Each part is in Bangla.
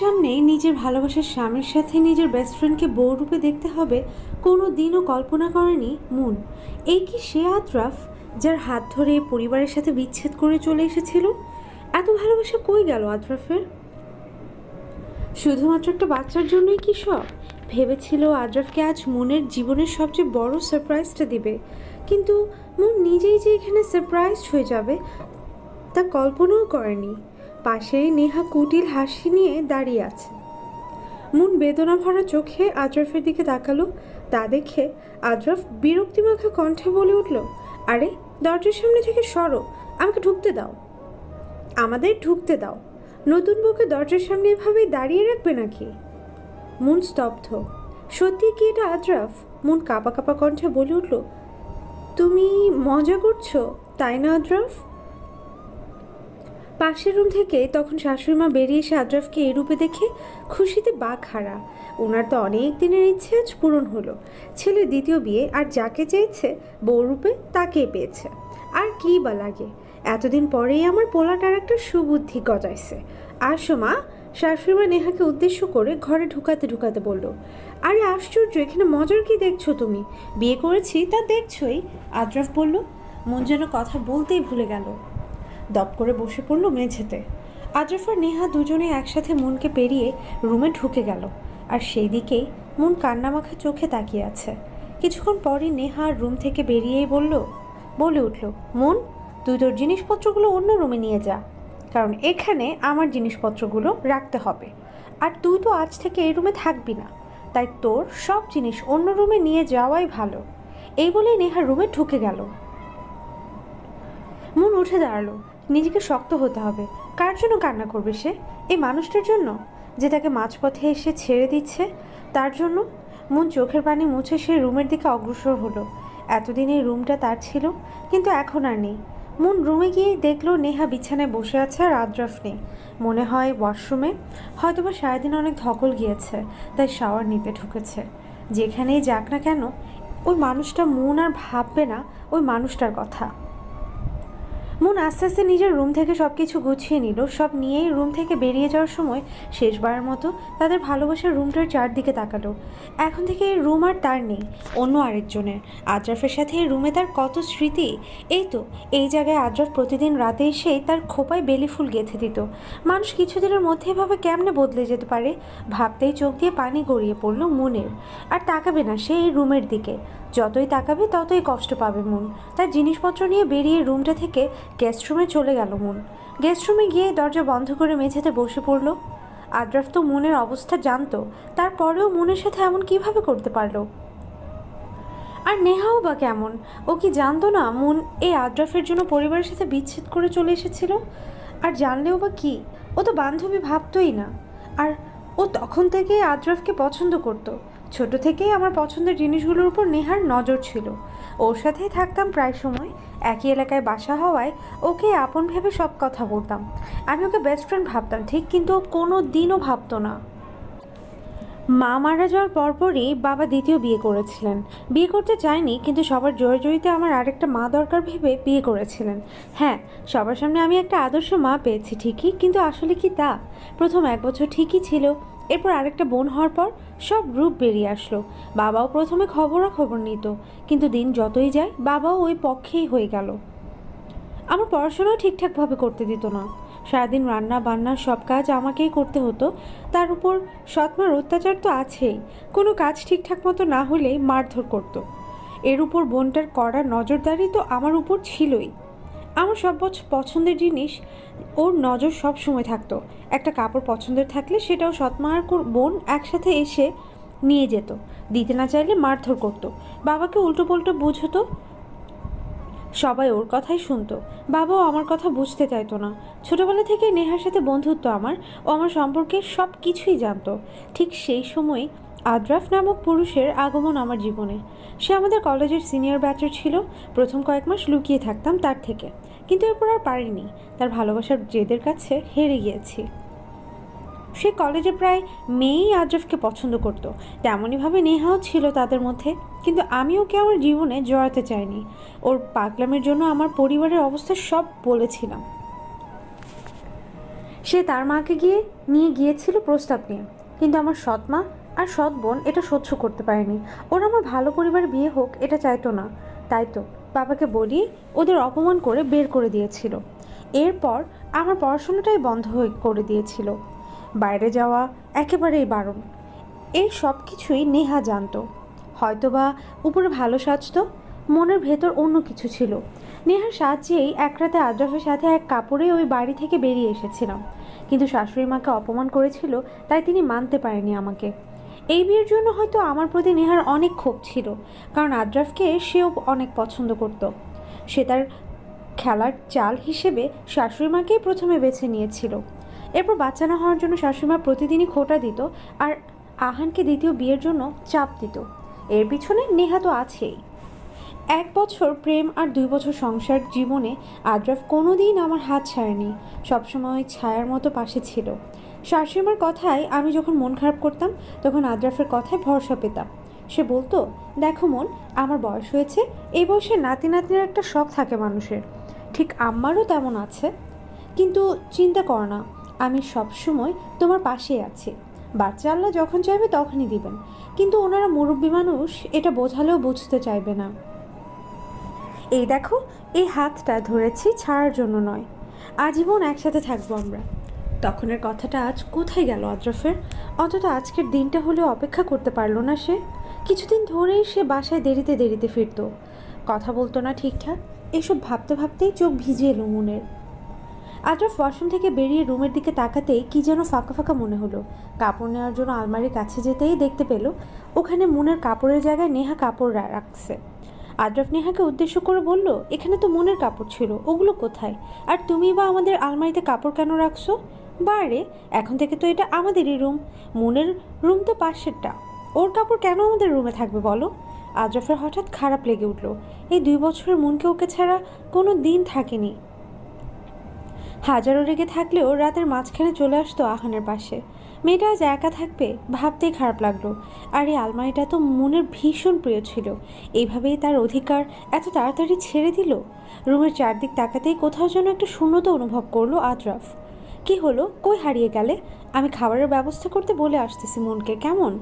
সামনে নিজের ভালোবাসার স্বামীর সাথে নিজের বেস্ট ফ্রেন্ডকে বউ রূপে দেখতে হবে কোনো দিনও কল্পনা করেনি মুন। এই কি সে আদ্রাফ যার হাত ধরে পরিবারের সাথে বিচ্ছেদ করে চলে এসেছিল? এত ভালোবাসা কই গেল আদ্রাফের? শুধুমাত্র একটা বাচ্চার জন্যই কি সব? ভেবেছিল আদ্রাফকে আজ মুনের জীবনের সবচেয়ে বড় সারপ্রাইজটা দিবে, কিন্তু মুন নিজেই যে এখানে সারপ্রাইজড হয়ে যাবে তা কল্পনাও করেনি। পাশেই নেহা কুটিল হাসি নিয়ে দাঁড়িয়ে আছে। মুন বেদনা ভরা চোখে আদ্রাফের দিকে তাকালো। তা দেখে আদ্রাফ বিরক্তিমাখা কণ্ঠে বলে উঠল, আরে দরজার সামনে থেকে সরো, আমাকে ঢুকতে দাও। আমাদের ঢুকতে দাও? নতুন বউকে দরজার সামনে এভাবেই দাঁড়িয়ে রাখবে নাকি? মুন স্তব্ধ। সত্যি কি এটা আদ্রাফ? মুন কাঁপা কাঁপা কণ্ঠে বলে উঠল, তুমি মজা করছো তাই না আদ্রাফ? পাশের রুম থেকে তখন শাশুড়িমা বেরিয়ে এসে আদ্রাফকে এই রূপে দেখে খুশিতে বাক হারা। ওনার তো অনেক দিনের ইচ্ছে আজ পূরণ হলো। ছেলের দ্বিতীয় বিয়ে, আর যাকে চেয়েছে বউ রূপে তাকেই পেয়েছে। আর কী বা লাগে? এতদিন পরেই আমার পোলাটার একটা সুবুদ্ধি গজাইছে। আসো মা, শাশুড়িমা নেহাকে উদ্দেশ্য করে ঘরে ঢুকাতে ঢুকাতে বলল। আরে আশ্চর্য, এখানে মজার কি দেখছো তুমি? বিয়ে করেছি তা দেখছোই, আদ্রাফ বলল। মন যেন কথা বলতেই ভুলে গেল। দপ করে বসে পড়ল মেঝেতে। আদ্রাফ আর নেহা দুজনে একসাথে মনকে পেরিয়ে রুমে ঢুকে গেল, আর সেই দিকেই মন কান্নামাখা চোখে তাকিয়ে আছে। কিছুক্ষণ পরই নেহা রুম থেকে বেরিয়েই বলে উঠল, মন, তুই তোর জিনিসপত্রগুলো অন্য রুমে নিয়ে যা, কারণ এখানে আমার জিনিসপত্রগুলো রাখতে হবে। আর তুই তো আজ থেকে এই রুমে থাকবি না, তাই তোর সব জিনিস অন্য রুমে নিয়ে যাওয়াই ভালো। এই বলেই নেহা রুমে ঢুকে গেল। মন উঠে দাঁড়ালো। নিজেকে শক্ত হতে হবে। কার জন্য কান্না করবে সে? এই মানুষটার জন্য যে তাকে মাঝপথে এসে ছেড়ে দিচ্ছে, তার জন্য। মন চোখের পানি মুছে সে রুমের দিকে অগ্রসর হলো। এতদিন এই রুমটা তার ছিল, কিন্তু এখন আর নেই। মন রুমে গিয়ে দেখলো নেহা বিছানায় বসে আছে আর আদ্রাফ নেই। মনে হয় ওয়াশরুমে, হয়তোবা সারাদিন অনেক ধকল গিয়েছে তাই শাওয়ার নিতে ঢুকেছে। যেখানেই যাক না কেন, ওই মানুষটা মন আর ভাববে না ওই মানুষটার কথা। মন আস্তে আস্তে নিজের রুম থেকে সব কিছু গুছিয়ে নিল। সব নিয়েই রুম থেকে বেরিয়ে যাওয়ার সময় শেষবারের মতো তাদের ভালোবাসার রুমটার চারদিকে তাকালো। এখন থেকে এই রুম আর তার নেই, অন্য আরেকজনের। আদ্রাফের সাথে এই রুমে তার কত স্মৃতি। এই তো এই জায়গায় আদ্রাফ প্রতিদিন রাতে এসেই তার খোপায় বেলি ফুল গেঁথে দিত। মানুষ কিছুদিনের মধ্যে এভাবে কেমনে বদলে যেতে পারে? ভাবতেই চোখ দিয়ে পানি গড়িয়ে পড়ল মনের। আর তাকাবে না সে এই রুমের দিকে। যতই তাকাবে ততই কষ্ট পাবে মন। তার জিনিসপত্র নিয়ে বেরিয়ে রুমটা থেকে গেস্ট রুমে চলে গেল মন। গেস্ট রুমে গিয়ে দরজা বন্ধ করে মেঝেতে বসে পড়ল। আদ্রাফ তো মনের অবস্থা জানতো, তারপরেও মনের সাথে এমন কিভাবে করতে পারলো? আর নেহাও বা কেমন? ও কি জানতো না মন এই আদ্রাফের জন্য পরিবারের সাথে বিচ্ছেদ করে চলে এসেছিল? আর জানলেও বা কি, ও তো বান্ধবী ভাবতোই না। আর ও তখন থেকেই আদ্রাফকে পছন্দ করতো। ছোট থেকেই আমার পছন্দের জিনিসগুলোর উপর নেহার নজর ছিল। ওর সাথেই থাকতাম প্রায় সময়। একই এলাকায় বাসা হওয়ায় ওকে আপন ভেবে সব কথা বলতাম। আমি ওকে বেস্ট ফ্রেন্ড ভাবতাম ঠিক, কিন্তু ও কোনো দিনও ভাবতো না। মা মারা যাওয়ার পরপরই বাবা দ্বিতীয় বিয়ে করেছিলেন। বিয়ে করতে চায়নি, কিন্তু সবার জোরে জড়িতে আমার আরেকটা মা দরকার ভেবে বিয়ে করেছিলেন। হ্যাঁ, সবার সামনে আমি একটা আদর্শ মা পেয়েছি ঠিকই, কিন্তু আসলে কি তা? প্রথম 1 বছর ঠিকই ছিল, এরপর আরেকটা বোন হওয়ার পর সব রূপ বেরিয়ে আসলো। বাবাও প্রথমে খবরাখবর নিত, কিন্তু দিন যতই যায় বাবাও ওই পক্ষেই হয়ে গেল। আমার পড়াশোনাও ঠিকঠাকভাবে করতে দিত না। সারাদিন রান্না বান্না সব কাজ আমাকেই করতে হতো। তার উপর সৎমার অত্যাচার তো আছেই। কোনো কাজ ঠিকঠাক মতো না হলেই মারধর করত। এর উপর বোনটার কড়া নজরদারি তো আমার উপর ছিলই। আমার সব পছন্দের জিনিস ওর নজর সব সময় থাকতো। একটা কাপড় পছন্দের থাকলে সেটাও সৎমা আর বোন একসাথে এসে নিয়ে যেত। দিতে না চাইলে মারধর করতো। বাবাকে উল্টো পাল্টো বুঝতো। সবাই ওর কথাই শুনতো। বাবাও আমার কথা বুঝতে চাইতো না। ছোটবেলা থেকে নেহার সাথে বন্ধুত্ব আমার, ও আমার সম্পর্কে সব কিছুই জানতো। ঠিক সেই সময় আদ্রাফ নামক পুরুষের আগমন আমার জীবনে। সে আমাদের কলেজের সিনিয়র ব্যাচের ছিল। প্রথম কয়েক মাস লুকিয়ে থাকতাম তার থেকে, কিন্তু এরপর আর পারিনি। তার ভালোবাসার জেদের কাছে হেরে গিয়েছি। সে কলেজে প্রায় মেয়েই আদ্রাফকে পছন্দ করত, তেমনইভাবে নেহাও ছিল তাদের মধ্যে। কিন্তু আমি ওকে আমার জীবনে জড়াতে চাইনি। ওর পাগলামের জন্য আমার পরিবারের অবস্থা সব বলেছিলাম। সে তার মাকে নিয়ে গিয়েছিল প্রস্তাব নিয়ে, কিন্তু আমার সৎ মা আর সৎ বোন এটা সহ্য করতে পারেনি। ওরা আমার ভালো পরিবারে বিয়ে হোক এটা চাইতো না, তাই তো বাবাকে বলিয়ে ওদের অপমান করে বের করে দিয়েছিল। এরপর আমার পড়াশোনাটাই বন্ধ করে দিয়েছিল, বাইরে যাওয়া একেবারেই বারণ। এই সব কিছুই নেহা জানতো। হয়তোবা উপরে ভালো সাজতো, মনের ভেতর অন্য কিছু ছিল। নেহার সাহায্যেই এক রাতে আদ্রাফের সাথে এক কাপড়ে ওই বাড়ি থেকে বেরিয়ে এসেছিলাম, কিন্তু শাশুড়ি মাকে অপমান করেছিল, তাই তিনি মানতে পারেনি আমাকে। এই বিয়ের জন্য হয়তো আমার প্রতি নেহার অনেক ক্ষোভ ছিল, কারণ আদ্রাফকে সেও অনেক পছন্দ করত। সে তার খেলার চাল হিসেবে শাশুড়ি মাকেই প্রথমে বেছে নিয়েছিল। এরপর বাচ্চা না হওয়ার জন্য শাশুড়ি মা প্রতিদিনই খোঁটা দিত আর আহানকে দ্বিতীয় বিয়ের জন্য চাপ দিত। এর পিছনে নেহা তো আছেই। 1 বছর প্রেম আর 2 বছর সংসার জীবনে আদ্রাফ কোনোদিন আমার হাত ছাড়েনি, সবসময় ছায়ার মতো পাশে ছিল। শাশুড়িমার কথায় আমি যখন মন খারাপ করতাম, তখন আদ্রাফের কথায় ভরসা পেতাম। সে বলতো, দেখো মন, আমার বয়স হয়েছে, এই বয়সে নাতি নাতনির একটা শখ থাকে মানুষের, ঠিক আমারও তেমন আছে, কিন্তু চিন্তা করো না, আমি সবসময় তোমার পাশেই আছি। বাচ্চা আল্লাহ যখন চাইবে তখনই দিবেন, কিন্তু ওনারা মুরব্বী মানুষ, এটা বোঝালেও বুঝতে চাইবে না। এই দেখো, এই হাতটা ধরেছি ছাড়ার জন্য নয়, আজীবন একসাথে থাকবো আমরা। তখনের কথাটা আজ কোথায় গেল আদ্রাফের? অন্তত আজকের দিনটা হলেও অপেক্ষা করতে পারলো না সে। কিছুদিন ধরেই সে বাসায় দেরিতে দেরিতে ফিরত, কথা বলতো না ঠিকঠাক। এসব ভাবতে ভাবতেই চোখ ভিজে এলো মনের। আদ্রাফ ওয়াশরুম থেকে বেরিয়ে রুমের দিকে তাকাতেই কি যেন ফাঁকা ফাঁকা মনে হলো। কাপড় নেওয়ার জন্য আলমারির কাছে যেতেই দেখতে পেল ওখানে মনের কাপড়ের জায়গায় নেহা কাপড় রাখছে। আদ্রাফ নেহাকে উদ্দেশ্য করে বলল, এখানে তো মনের কাপড় ছিল, ওগুলো কোথায়? আর তুমি বা আমাদের আলমারিতে কাপড় কেন রাখছো? বারে, এখন থেকে তো এটা আমাদেরই রুম, মনের রুম তো পাশেরটা, ওর কাপড় কেন আমাদের রুমে থাকবে বলো? আদ্রাফের হঠাৎ খারাপ লেগে উঠল। এই 2 বছরের মনকে ওকে ছাড়া কোনো দিন থাকেনি। হাজারো রেগে থাকলেও রাতের মাঝখানে চলে আসতো আহানের পাশে। মেয়েটা আজ একা থাকবে ভাবতেই খারাপ লাগলো। আর এই আলমারিটা তো মনের ভীষণ প্রিয় ছিল, এইভাবেই তার অধিকার এত তাড়াতাড়ি ছেড়ে দিল। রুমের চারদিক তাকাতেই কোথাও যেন একটা শূন্যতা অনুভব করলো আদ্রাফ। কি হলো, কই হারিয়ে গেলে? আমি খাবারের ব্যবস্থা করতে বলে আসতেছি মনকে, কেমন?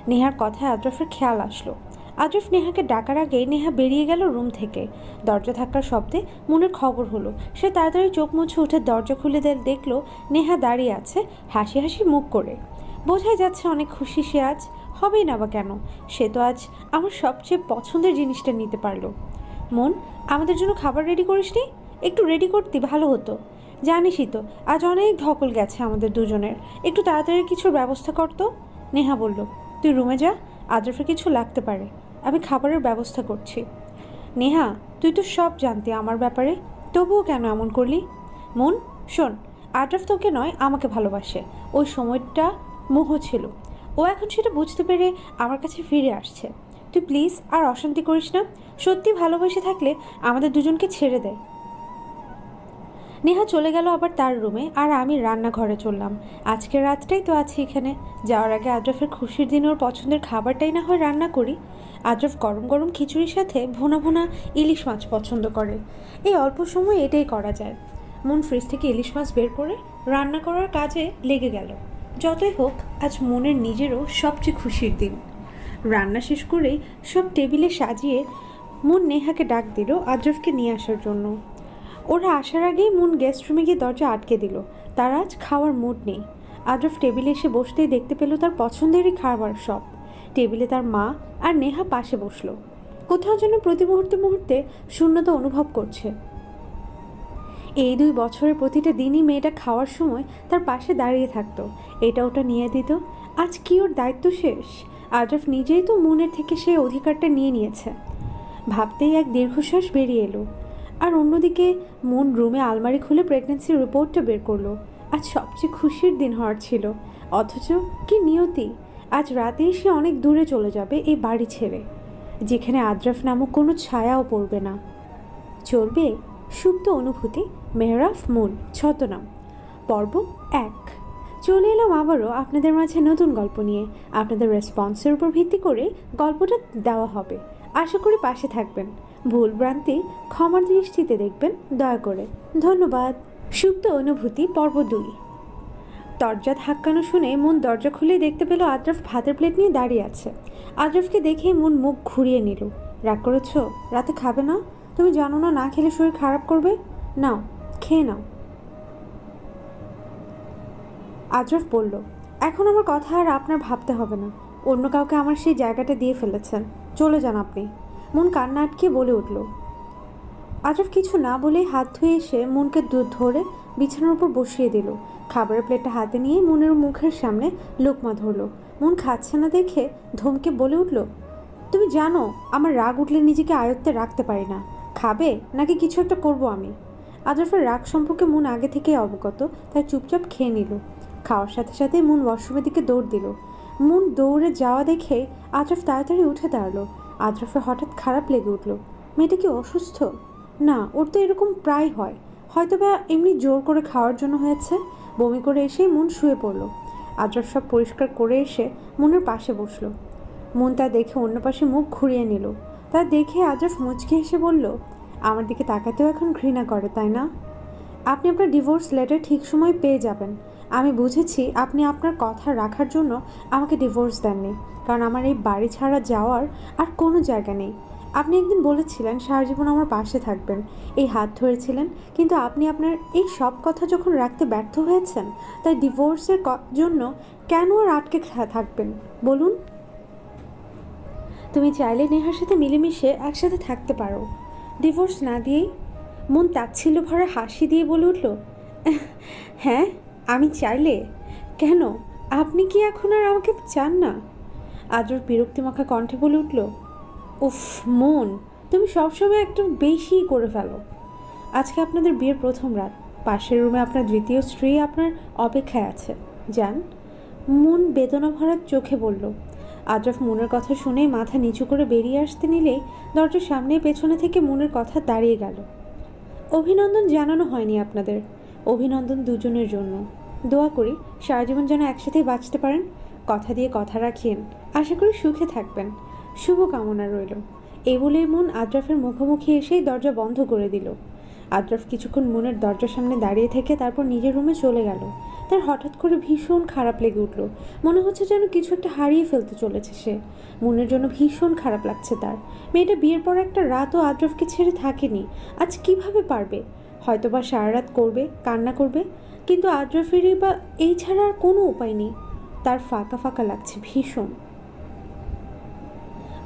নেহার কথায় আদ্রাফের খেয়াল আসলো। আদ্রাফ নেহাকে ডাকার আগেই নেহা বেরিয়ে গেল রুম থেকে। দরজা ধাক্কার শব্দে মনের খবর হলো। সে তাড়াতাড়ি চোখ মুছে উঠে দরজা খুলে দেখলো নেহা দাঁড়িয়ে আছে হাসি হাসি মুখ করে। বোঝাই যাচ্ছে অনেক খুশি সে আজ, হবেই না বা কেন? সে তো আজ আমার সবচেয়ে পছন্দের জিনিসটা নিতে পারলো। মন, আমাদের জন্য খাবার রেডি করিসনি? একটু রেডি করতে ভালো হতো। জানিসই তো আজ অনেক ধকল গেছে আমাদের দুজনের, একটু তাড়াতাড়ি কিছুর ব্যবস্থা করতো। নেহা বলল, তুই রুমে যা, আদ্রাফের কিছু লাগতে পারে, আমি খাবারের ব্যবস্থা করছি। নেহা, তুই তো সব জানতি আমার ব্যাপারে, তবুও কেন এমন করলি? মন শোন, আদ্রাফ তোকে নয় আমাকে ভালোবাসে, ওই সময়টা মোহ ছিল, ও এখন সেটা বুঝতে পেরে আমার কাছে ফিরে আসছে। তুই প্লিজ আর অশান্তি করিস না, সত্যি ভালোবেসে থাকলে আমাদের দুজনকে ছেড়ে দে। নেহা চলে গেল আবার তার রুমে, আর আমি রান্নাঘরে চললাম। আজকের রাতটাই তো আছি এখানে, যাওয়ার আগে আদ্রাফের খুশির দিনে ওর পছন্দের খাবারটাই না হয় রান্না করি। আদ্রাফ গরম গরম খিচুড়ির সাথে ভোনা ভোনা ইলিশ মাছ পছন্দ করে, এই অল্প সময় এটাই করা যায়। মন ফ্রিজ থেকে ইলিশ মাছ বের করে রান্না করার কাজে লেগে গেল। যতই হোক আজ মনের নিজেরও সবচেয়ে খুশির দিন। রান্না শেষ করেই সব টেবিলে সাজিয়ে মন নেহাকে ডাক দিল আদ্রাফকে নিয়ে আসার জন্য। ওরা আসার আগেই মন গেস্ট রুমে গিয়ে দরজা আটকে দিল। তার আজ খাওয়ার মুড নেই। আদ্রাফ টেবিলে এসে বসতেই দেখতে পেল তার পছন্দেরই খাবার সব। টেবিলে তার মা আর নেহা পাশে বসলো। কোথাও যেন প্রতি মুহূর্তে শূন্যতা অনুভব করছে। এই 2 বছরের প্রতিটা দিনই মেয়েটা খাওয়ার সময় তার পাশে দাঁড়িয়ে থাকতো, এটা ওটা নিয়ে দিত। আজ কি ওর দায়িত্ব শেষ? আদ্রাফ নিজেই তো মনের থেকে সেই অধিকারটা নিয়ে নিয়েছে। ভাবতেই এক দীর্ঘশ্বাস বেরিয়ে এলো। আর অন্যদিকে মন রুমে আলমারি খুলে প্রেগন্যান্সির রিপোর্টটা বের করলো। আজ সবচেয়ে খুশির দিন হওয়ার ছিল, অথচ কি নিয়তি, আজ রাতেই সে অনেক দূরে চলে যাবে এই বাড়ি ছেড়ে, যেখানে আদ্রাফ নামক কোনো ছায়াও পড়বে না। চলবে সুপ্ত অনুভূতি, মেহরাফ মন ছদ্মনাম, পর্ব 1। চলে এলাম আবারও আপনাদের মাঝে নতুন গল্প নিয়ে। আপনাদের রেসপন্সের উপর ভিত্তি করে গল্পটা দেওয়া হবে। আশা করি পাশে থাকবেন, ভুল ভ্রান্তি ক্ষমার দৃষ্টিতে দেখবেন দয়া করে। ধন্যবাদ। সুপ্ত অনুভূতি পর্ব 2। দরজা ধাক্কানো শুনে মুন দরজা খুলে দেখতে পেল আদ্রাফ ভাতের প্লেট নিয়ে দাঁড়িয়ে আছে। আদ্রাফকে দেখেই মুন মুখ ঘুরিয়ে নিল। রাগ করেছ? রাতে খাবে না? তুমি জানো না না খেলে শরীর খারাপ করবে? নাও, খেয়ে নাও। আদ্রাফ বলল, এখন আমার কথা আর আপনার ভাবতে হবে না। অন্য কাউকে আমার সেই জায়গাটা দিয়ে ফেলেছেন, চলে যান আপনি। মুন কান্না আটকে বলে উঠল। আদ্রাফ কিছু না বলেই হাত ধুয়ে এসে মুনকে ধরে বিছানার উপর বসিয়ে দিল। খাবারের প্লেটটা হাতে নিয়ে মুনের মুখের সামনে লোকমা ধরল। মুন খাচ্ছে না দেখে ধমকে বলে উঠল, তুমি জানো আমার রাগ উঠলে নিজেকে আয়ত্তে রাখতে পারি না। খাবে নাকি কিছু একটা করব আমি? আদ্রাফের রাগ সম্পর্কে মুন আগে থেকেই অবগত, তাই চুপচাপ খেয়ে নিল। খাওয়ার সাথে সাথে মুন ওয়াশরুমের দিকে দৌড় দিল। মুন দৌড়ে যাওয়া দেখে আদ্রাফ তাড়াতাড়ি উঠে দাঁড়ালো। আদ্রাফের হঠাৎ খারাপ লেগে উঠল। মেয়েটা কি অসুস্থ? না, ওর তো এরকম প্রায় হয়, হয়তো বা এমনি জোর করে খাওয়ার জন্য হয়েছে। বমি করে এসেই মুন শুয়ে পড়ল। আদ্রাফ সব পরিষ্কার করে এসে মুনের পাশে বসলো। মুন তা দেখে অন্য পাশে মুখ ঘুরিয়ে নিল। তা দেখে আদ্রাফ মুচকে এসে বলল, আমার দিকে তাকাতেও এখন ঘৃণা করে, তাই না? আপনি আপনার ডিভোর্স লেটার ঠিক সময় পেয়ে যাবেন। আমি বুঝেছি আপনি আপনার কথা রাখার জন্য আমাকে ডিভোর্স দেননি, কারণ আমার এই বাড়ি ছাড়া যাওয়ার আর কোনো জায়গা নেই। আপনি একদিন বলেছিলেন সারা জীবন আমার পাশে থাকবেন, এই হাত ধরেছিলেন, কিন্তু আপনি আপনার এই সব কথা যখন রাখতে ব্যর্থ হয়েছেন, তাই ডিভোর্সের জন্য কেন আর আটকে থাকবেন বলুন? তুমি চাইলে নেহার সাথে মিলেমিশে একসাথে থাকতে পারো, ডিভোর্স না দিয়েই। মন তাচ্ছিল্য ভরা হাসি দিয়ে বলে উঠল, হ্যাঁ আমি চাইলে? কেন, আপনি কি এখন আর আমাকে চান না? আদ্রাফ বিরক্তিমাখা কণ্ঠে বলে উঠল, উফ মন, তুমি সবসময় একটু বেশি করে ফেলো। আজকে আপনাদের বিয়ের প্রথম রাত, পাশের রুমে আপনার দ্বিতীয় স্ত্রী আপনার অপেক্ষায় আছে, যান। মন বেদনা ভরা চোখে বলল। আদ্রাফ মনের কথা শুনে মাথা নিচু করে বেরিয়ে আসতে নিলেই দরজার সামনে পেছনে থেকে মনের কথা দাঁড়িয়ে গেল। অভিনন্দন জানানো হয়নি আপনাদের। অভিনন্দন দুজনের জন্য। দোয়া করি সারা জীবন যেন একসাথেই বাঁচতে পারেন। কথা দিয়ে কথা রাখেন, আশা করি সুখে থাকবেন। শুভ কামনা রইল। এই বলেই মন আদ্রাফের মুখোমুখি এসেই দরজা বন্ধ করে দিল। আদ্রাফ কিছুক্ষণ মনের দরজার সামনে দাঁড়িয়ে থেকে তারপর নিজের রুমে চলে গেল। তার হঠাৎ করে ভীষণ খারাপ লেগে উঠল। মনে হচ্ছে যেন কিছু একটা হারিয়ে ফেলতে চলেছে সে। মনের জন্য ভীষণ খারাপ লাগছে তার। মেয়েটা বিয়ের পর একটা রাতও আদ্রাফকে ছেড়ে থাকেনি, আজ কিভাবে পারবে? হয়তোবা সারা রাত করবে, কান্না করবে, কিন্তু আদ্রাফেরই বা এই ছাড়া আর কোনো উপায় নেই। তার ফাঁকা ফাঁকা লাগছে ভীষণ।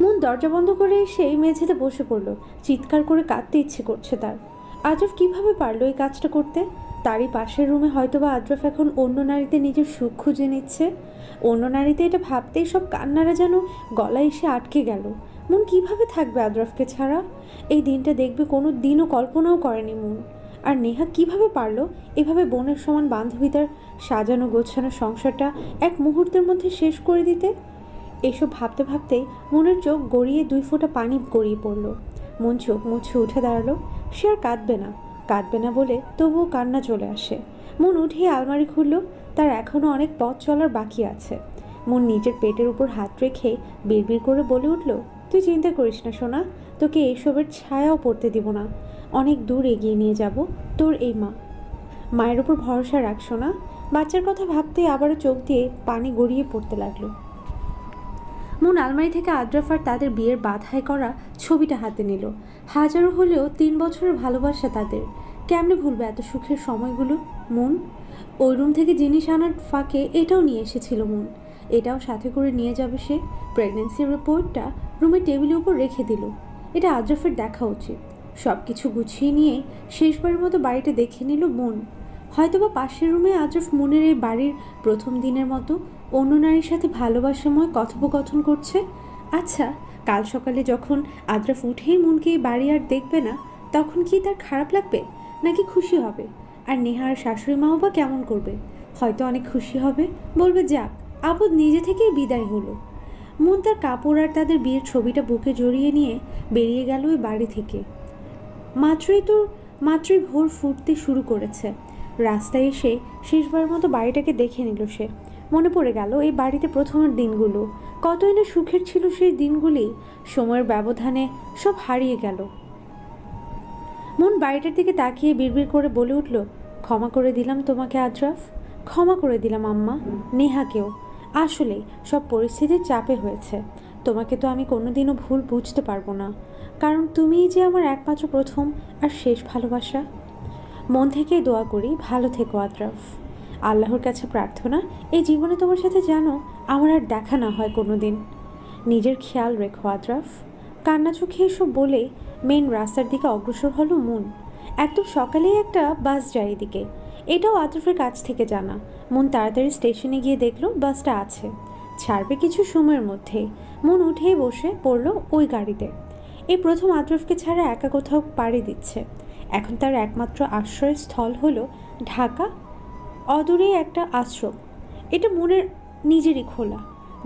মন দরজা বন্ধ করে এসেই মেঝেতে বসে পড়ল। চিৎকার করে কাঁদতে ইচ্ছে করছে তার। আদ্রাফ কিভাবে পারলো এই কাজটা করতে? তারই পাশের রুমে হয়তোবা আদ্রাফ এখন অন্য নারীতে নিজের সুখ খুঁজে নিচ্ছে। অন্য নারীতে এটা ভাবতেই সব কান্নারা যেন গলায় এসে আটকে গেল। মন কিভাবে থাকবে আদ্রাফকে ছাড়া? এই দিনটা দেখবে কোনো দিনও কল্পনাও করেনি মন। আর নেহা কিভাবে পারলো এভাবে বোনের সমান বান্ধবীদের সাজানো গোছানো সংসারটা এক মুহূর্তের মধ্যে শেষ করে দিতে? এসব ভাবতে ভাবতেই মনের চোখ গড়িয়ে 2 ফোঁটা পানি গড়িয়ে পড়ল। মন চোখ মুছে উঠে দাঁড়ালো। সে আর কাঁদবে না বলে তবুও কান্না চলে আসে। মন উঠিয়ে আলমারি খুলল। তার এখনও অনেক পথ চলার বাকি আছে। মন নিজের পেটের উপর হাত রেখে বিড়বিড় করে বলে উঠল, তুই চিন্তা করিস না সোনা, তোকে এইসবের ছায়াও পড়তে দিব না। অনেক দূর এগিয়ে নিয়ে যাব তোর এই মায়ের উপর ভরসা রাখ সোনা। বাচ্চার কথা ভাবতেই আবারও চোখ দিয়ে পানি গড়িয়ে পড়তে লাগলো। মন আলমারি থেকে আদ্রাফ আর তাদের বিয়ের বাধাই করা ছবিটা হাতে নিল। হাজারো হলেও 3 বছরের ভালোবাসা তাদের। কেমনে ভুলবে এত সুখের সময়গুলো মন? ওই রুম থেকে জিনিস আনার ফাঁকে এটাও নিয়ে এসেছিল মন। এটাও সাথে করে নিয়ে যাবে সে। প্রেগনেন্সির রিপোর্টটা রুমের টেবিলের উপর রেখে দিল। এটা আদ্রাফের দেখা উচিত। সব কিছু গুছিয়ে নিয়ে শেষবারের মতো বাড়িটা দেখে নিল মন। হয়তোবা পাশের রুমে আদ্রাফ মনের এই বাড়ির প্রথম দিনের মতো অন্য নারীর সাথে ভালোবাসাময় কথোপকথন করছে। আচ্ছা, কাল সকালে যখন আদ্রাফ উঠেই মনকে এই বাড়ি আর দেখবে না, তখন কি তার খারাপ লাগবে নাকি খুশি হবে? আর নেহার শাশুড়ি মাও বা কেমন করবে? হয়তো অনেক খুশি হবে, বলবে যাক আপদ নিজে থেকেই বিদায় হলো। মন তার কাপড় আর তাদের বিয়ের ছবিটা বুকে জড়িয়ে নিয়ে বেরিয়ে গেল ওই বাড়ি থেকে। মাত্রই ভোর ফুটতে শুরু করেছে। রাস্তায় এসে শেষবার মতো বাড়িটাকে দেখে নিল সে। মনে পড়ে গেল এই বাড়িতে প্রথমের দিনগুলো। কতই না সুখের ছিল সেই দিনগুলি। সময়ের ব্যবধানে সব হারিয়ে গেল। মন বাড়িটার দিকে তাকিয়ে বিড়বিড় করে বলে উঠল, ক্ষমা করে দিলাম তোমাকে আদ্রাফ। ক্ষমা করে দিলাম আম্মা, নেহাকেও। আসলে সব পরিস্থিতির চাপে হয়েছে। তোমাকে তো আমি কোনোদিনও ভুল বুঝতে পারবো না, কারণ তুমিই যে আমার একমাত্র প্রথম আর শেষ ভালোবাসা। মন থেকেই দোয়া করি ভালো থেকো আদ্রাফ। আল্লাহর কাছে প্রার্থনা এই জীবনে তোমার সাথে জানো আমার আর দেখা না হয় কোনো দিন। নিজের খেয়াল রেখো আদ্রাফ। কান্না চোখে এসব বলে মেন রাস্তার দিকে অগ্রসর হলো মুন। একদম সকালেই একটা বাস যায় এদিকে, এটাও আদ্রাফের কাছ থেকে জানা। মন তাড়াতাড়ি স্টেশনে গিয়ে দেখলো বাসটা আছে, ছাড়বে কিছু সময়ের মধ্যেই। মন উঠেই বসে পড়ল ওই গাড়িতে। এই প্রথম আদ্রাফকে ছাড়া একা কোথাও পাড়ি দিচ্ছে। এখন তার একমাত্র আশ্রয়স্থল হলো ঢাকা অদূরে একটা আশ্রম। এটা মনের নিজেরই খোলা।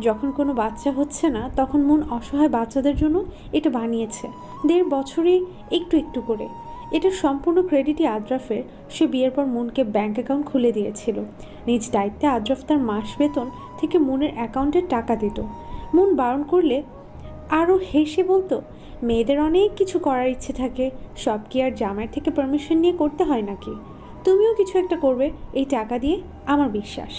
যখন কোনো বাচ্চা হচ্ছে না তখন মন অসহায় বাচ্চাদের জন্য এটা বানিয়েছে 1.5 বছরে একটু একটু করে। এটার সম্পূর্ণ ক্রেডিটই আদ্রাফের। সে বিয়ের পর মনকে ব্যাংক অ্যাকাউন্ট খুলে দিয়েছিল। নিজ দায়িত্বে আদ্রাফ তার মাস বেতন থেকে মনের অ্যাকাউন্টে টাকা দিত। মন বারণ করলে আরও হেসে বলতো, মেয়েদের অনেক কিছু করার ইচ্ছে থাকে, সব কি আর জামাইয়ের থেকে পারমিশন নিয়ে করতে হয় নাকি? তুমিও কিছু একটা করবে এই টাকা দিয়ে, আমার বিশ্বাস।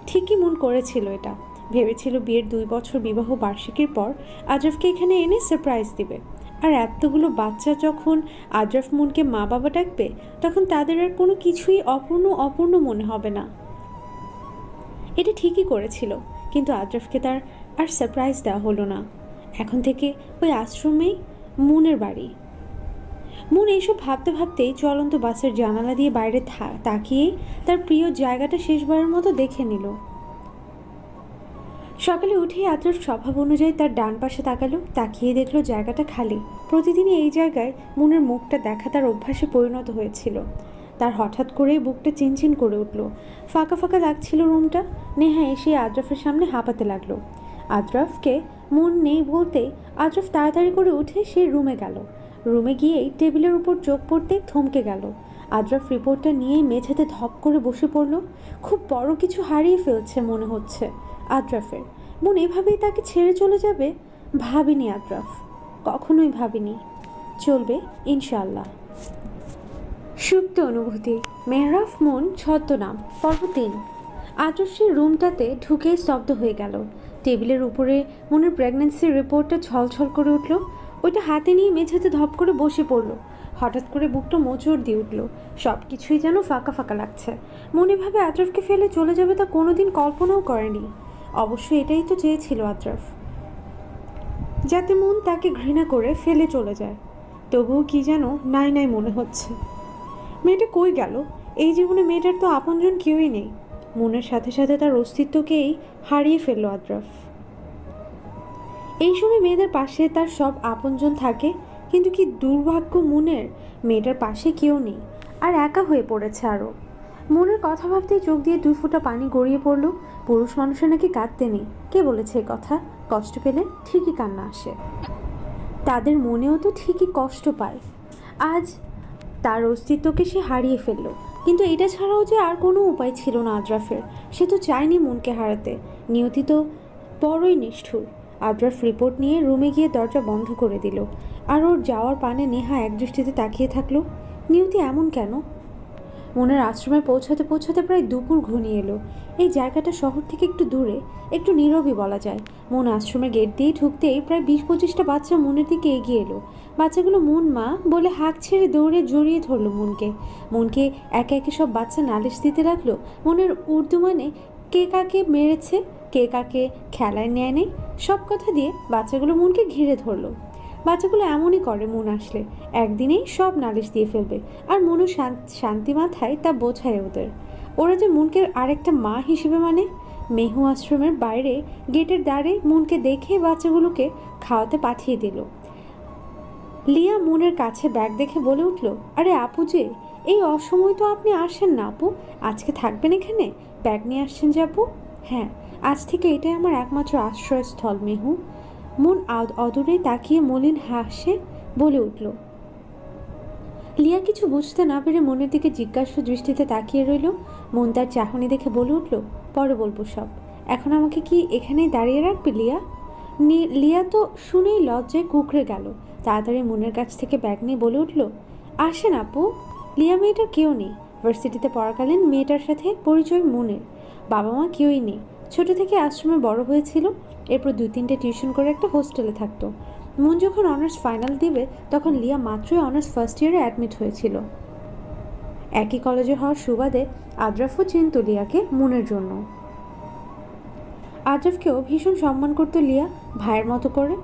ঠিকই মন করেছিল এটা। ভেবেছিল বিয়ের 2 বছর বিবাহ বার্ষিকীর পর আদ্রাফকে এখানে এনে সারপ্রাইজ দিবে। আর এতগুলো বাচ্চা যখন আদ্রাফ মনকে মা বাবা ডাকবে তখন তাদের আর কোনো কিছুই অপূর্ণ মনে হবে না। এটা ঠিকই করেছিল, কিন্তু আদ্রাফকে তার আর সারপ্রাইজ দেওয়া হলো না। এখন থেকে ওই আশ্রমেই মুনের বাড়ি। মুন এইসব ভাবতে ভাবতেই চলন্ত বাসের জানালা দিয়ে বাইরে তাকিয়েই তার প্রিয় জায়গাটা শেষবারের মতো দেখে নিল। সকালে উঠেই আদ্রাফ স্বভাব অনুযায়ী তার ডান পাশে তাকালো, তাকিয়ে দেখলো জায়গাটা খালি। প্রতিদিনই এই জায়গায় মুনের মুখটা দেখা তার অভ্যাসে পরিণত হয়েছিল। তার হঠাৎ করেই বুকটা চিনচিন করে উঠল। ফাঁকা ফাঁকা লাগছিল রুমটা। নেহা এসে আদ্রাফের সামনে হাঁপাতে লাগলো। আদ্রাফকে মন নেই বলতে আদ্রাফ তাড়াতাড়ি করে উঠে সে রুমে গেল। রুমে গিয়েই টেবিলের উপর চোখ পড়তে থমকে গেল। আদ্রাফ রিপোর্টটা নিয়েই মেঝেতে ধপ করে বসে পড়ল। খুব বড় কিছু হারিয়ে ফেলছে মনে হচ্ছে আদ্রাফের। মন এভাবেই তাকে ছেড়ে চলে যাবে ভাবিনি আদ্রাফ, কখনোই ভাবিনি। চলবে ইনশাআল্লাহ। সুপ্ত অনুভূতি, মেহরাফ মন ছদ্মনাম, পর্ব 3। আদ্রাফের রুমটাতে ঢুকেই স্তব্ধ হয়ে গেল। টেবিলের উপরে মনের প্রেগন্যান্সির রিপোর্টটা ছলছল করে উঠল। ওইটা হাতে নিয়ে মেঝেতে ধপ করে বসে পড়ল। হঠাৎ করে বুকটা মোচড় দিয়ে উঠল। সব কিছুই যেন ফাঁকা ফাঁকা লাগছে। মনে ভাবে আদ্রাফকে ফেলে চলে যাবে তা কোনোদিন কল্পনাও করেনি। অবশ্যই এটাই তো চেয়েছিল আদ্রাফ, যাতে মন তাকে ঘৃণা করে ফেলে চলে যায়। তবুও কি যেন নাই নাই মনে হচ্ছে। মেয়েটা কই গেল? এই জীবনে মেয়েটার তো আপনজন কেউই নেই। মনের সাথে সাথে তার অস্তিত্বকেই হারিয়ে ফেলল আদ্রাফ। এই সময় মেয়েদের পাশে তার সব আপনজন থাকে, কিন্তু কি দুর্ভাগ্য মনের, মেয়েটার পাশে কেউ নেই আর একা হয়ে পড়েছে আরও। মনের কথা ভাবতেই চোখ দিয়ে 2 ফোঁটা পানি গড়িয়ে পড়ল। পুরুষ মানুষের নাকি কাঁদতে নেই, কে বলেছে এই কথা? কষ্ট পেলে ঠিকই কান্না আসে, তাদের মনেও তো ঠিকই কষ্ট পায়। আজ তার অস্তিত্বকে সে হারিয়ে ফেলল, কিন্তু এটা ছাড়াও যে আর কোনো উপায় ছিল না আদ্রাফের। সে তো চায়নি মনকে হারাতে। নিয়তি তো বড়ই নিষ্ঠুর। আদ্রাফ রিপোর্ট নিয়ে রুমে গিয়ে দরজা বন্ধ করে দিল। আর ওর যাওয়ার পানে নেহা একদৃষ্টিতে তাকিয়ে থাকলো। নিয়তি এমন কেন? মনের আশ্রমে পৌঁছাতে পৌঁছাতে প্রায় দুপুর ঘনিয়ে এলো। এই জায়গাটা শহর থেকে একটু দূরে, একটু নীরবই বলা যায়। মন আশ্রমের গেট দিয়ে ঢুকতেই প্রায় 20-25টা বাচ্চা মনের দিকে এগিয়ে এলো। বাচ্চাগুলো মন মা বলে হাঁক ছেড়ে দৌড়ে জড়িয়ে ধরলো মনকে। মনকে একে একে সব বাচ্চা নালিশ দিতে লাগলো। মনের উর্দু মানে কে কাকে মেরেছে, কে কাকে খেলায় নেয় নেই, সব কথা দিয়ে বাচ্চাগুলো মনকে ঘিরে ধরলো। বাচ্চাগুলো এমনই করে, মন আসলে একদিনেই সব নালিশ দিয়ে ফেলবে। আর মনও শান্তি মাথায় তা বোঝায় ওদের। ওরা যে মনকে আরেকটা মা হিসেবে মানে। মেহু আশ্রমের বাইরে গেটের দ্বারে মনকে দেখে বাচ্চাগুলোকে খাওয়াতে পাঠিয়ে দিল। লিয়া মনের কাছে ব্যাগ দেখে বলে উঠল, আরে আপু যে, এই অসময় তো আপনি আসেন না আপু, আজকে থাকবেন এখানে? ব্যাগ নিয়ে আসছেন যে আপু? হ্যাঁ, আজ থেকে এটাই আমার একমাত্র আশ্রয়স্থল মেহু। মন অদূরে তাকিয়ে মলিন হাসে বলে উঠল। লিয়া কিছু বুঝতে না পেরে মনের দিকে জিজ্ঞাসা দৃষ্টিতে তাকিয়ে রইল। মন তার চাহনি দেখে বলে উঠল, পরে বলবো সব, এখন আমাকে কি এখানেই দাঁড়িয়ে রাখবে লিয়া? লিয়া তো শুনেই লজ্জায় কুঁকড়ে গেল। তাড়াতাড়ি মনের কাছ থেকে ব্যাগ নিয়ে বলে উঠল, আসেন আপু, লিয়া মেয়েটার কেউ নেই, ভার্সিটিতে পড়াকালীন মেয়েটার সাথে পরিচয় মুনের। বাবা মা কেউই নেই, ছোট থেকে আশ্রমে বড় হয়েছিল। এরপর 2-3টে টিউশন করে একটা হোস্টেলে থাকতো। মুন যখন অনার্স ফাইনাল দিবে তখন লিয়া মাত্রই অনার্স ফার্স্ট ইয়ারে অ্যাডমিট হয়েছিল। একই কলেজে হওয়ার সুবাদে আদ্রাফও চিনত লিয়াকে মুনের জন্য। আদ্রাফকেও ভীষণ সম্মান করতো লিয়া, ভাইয়ের মতো করে।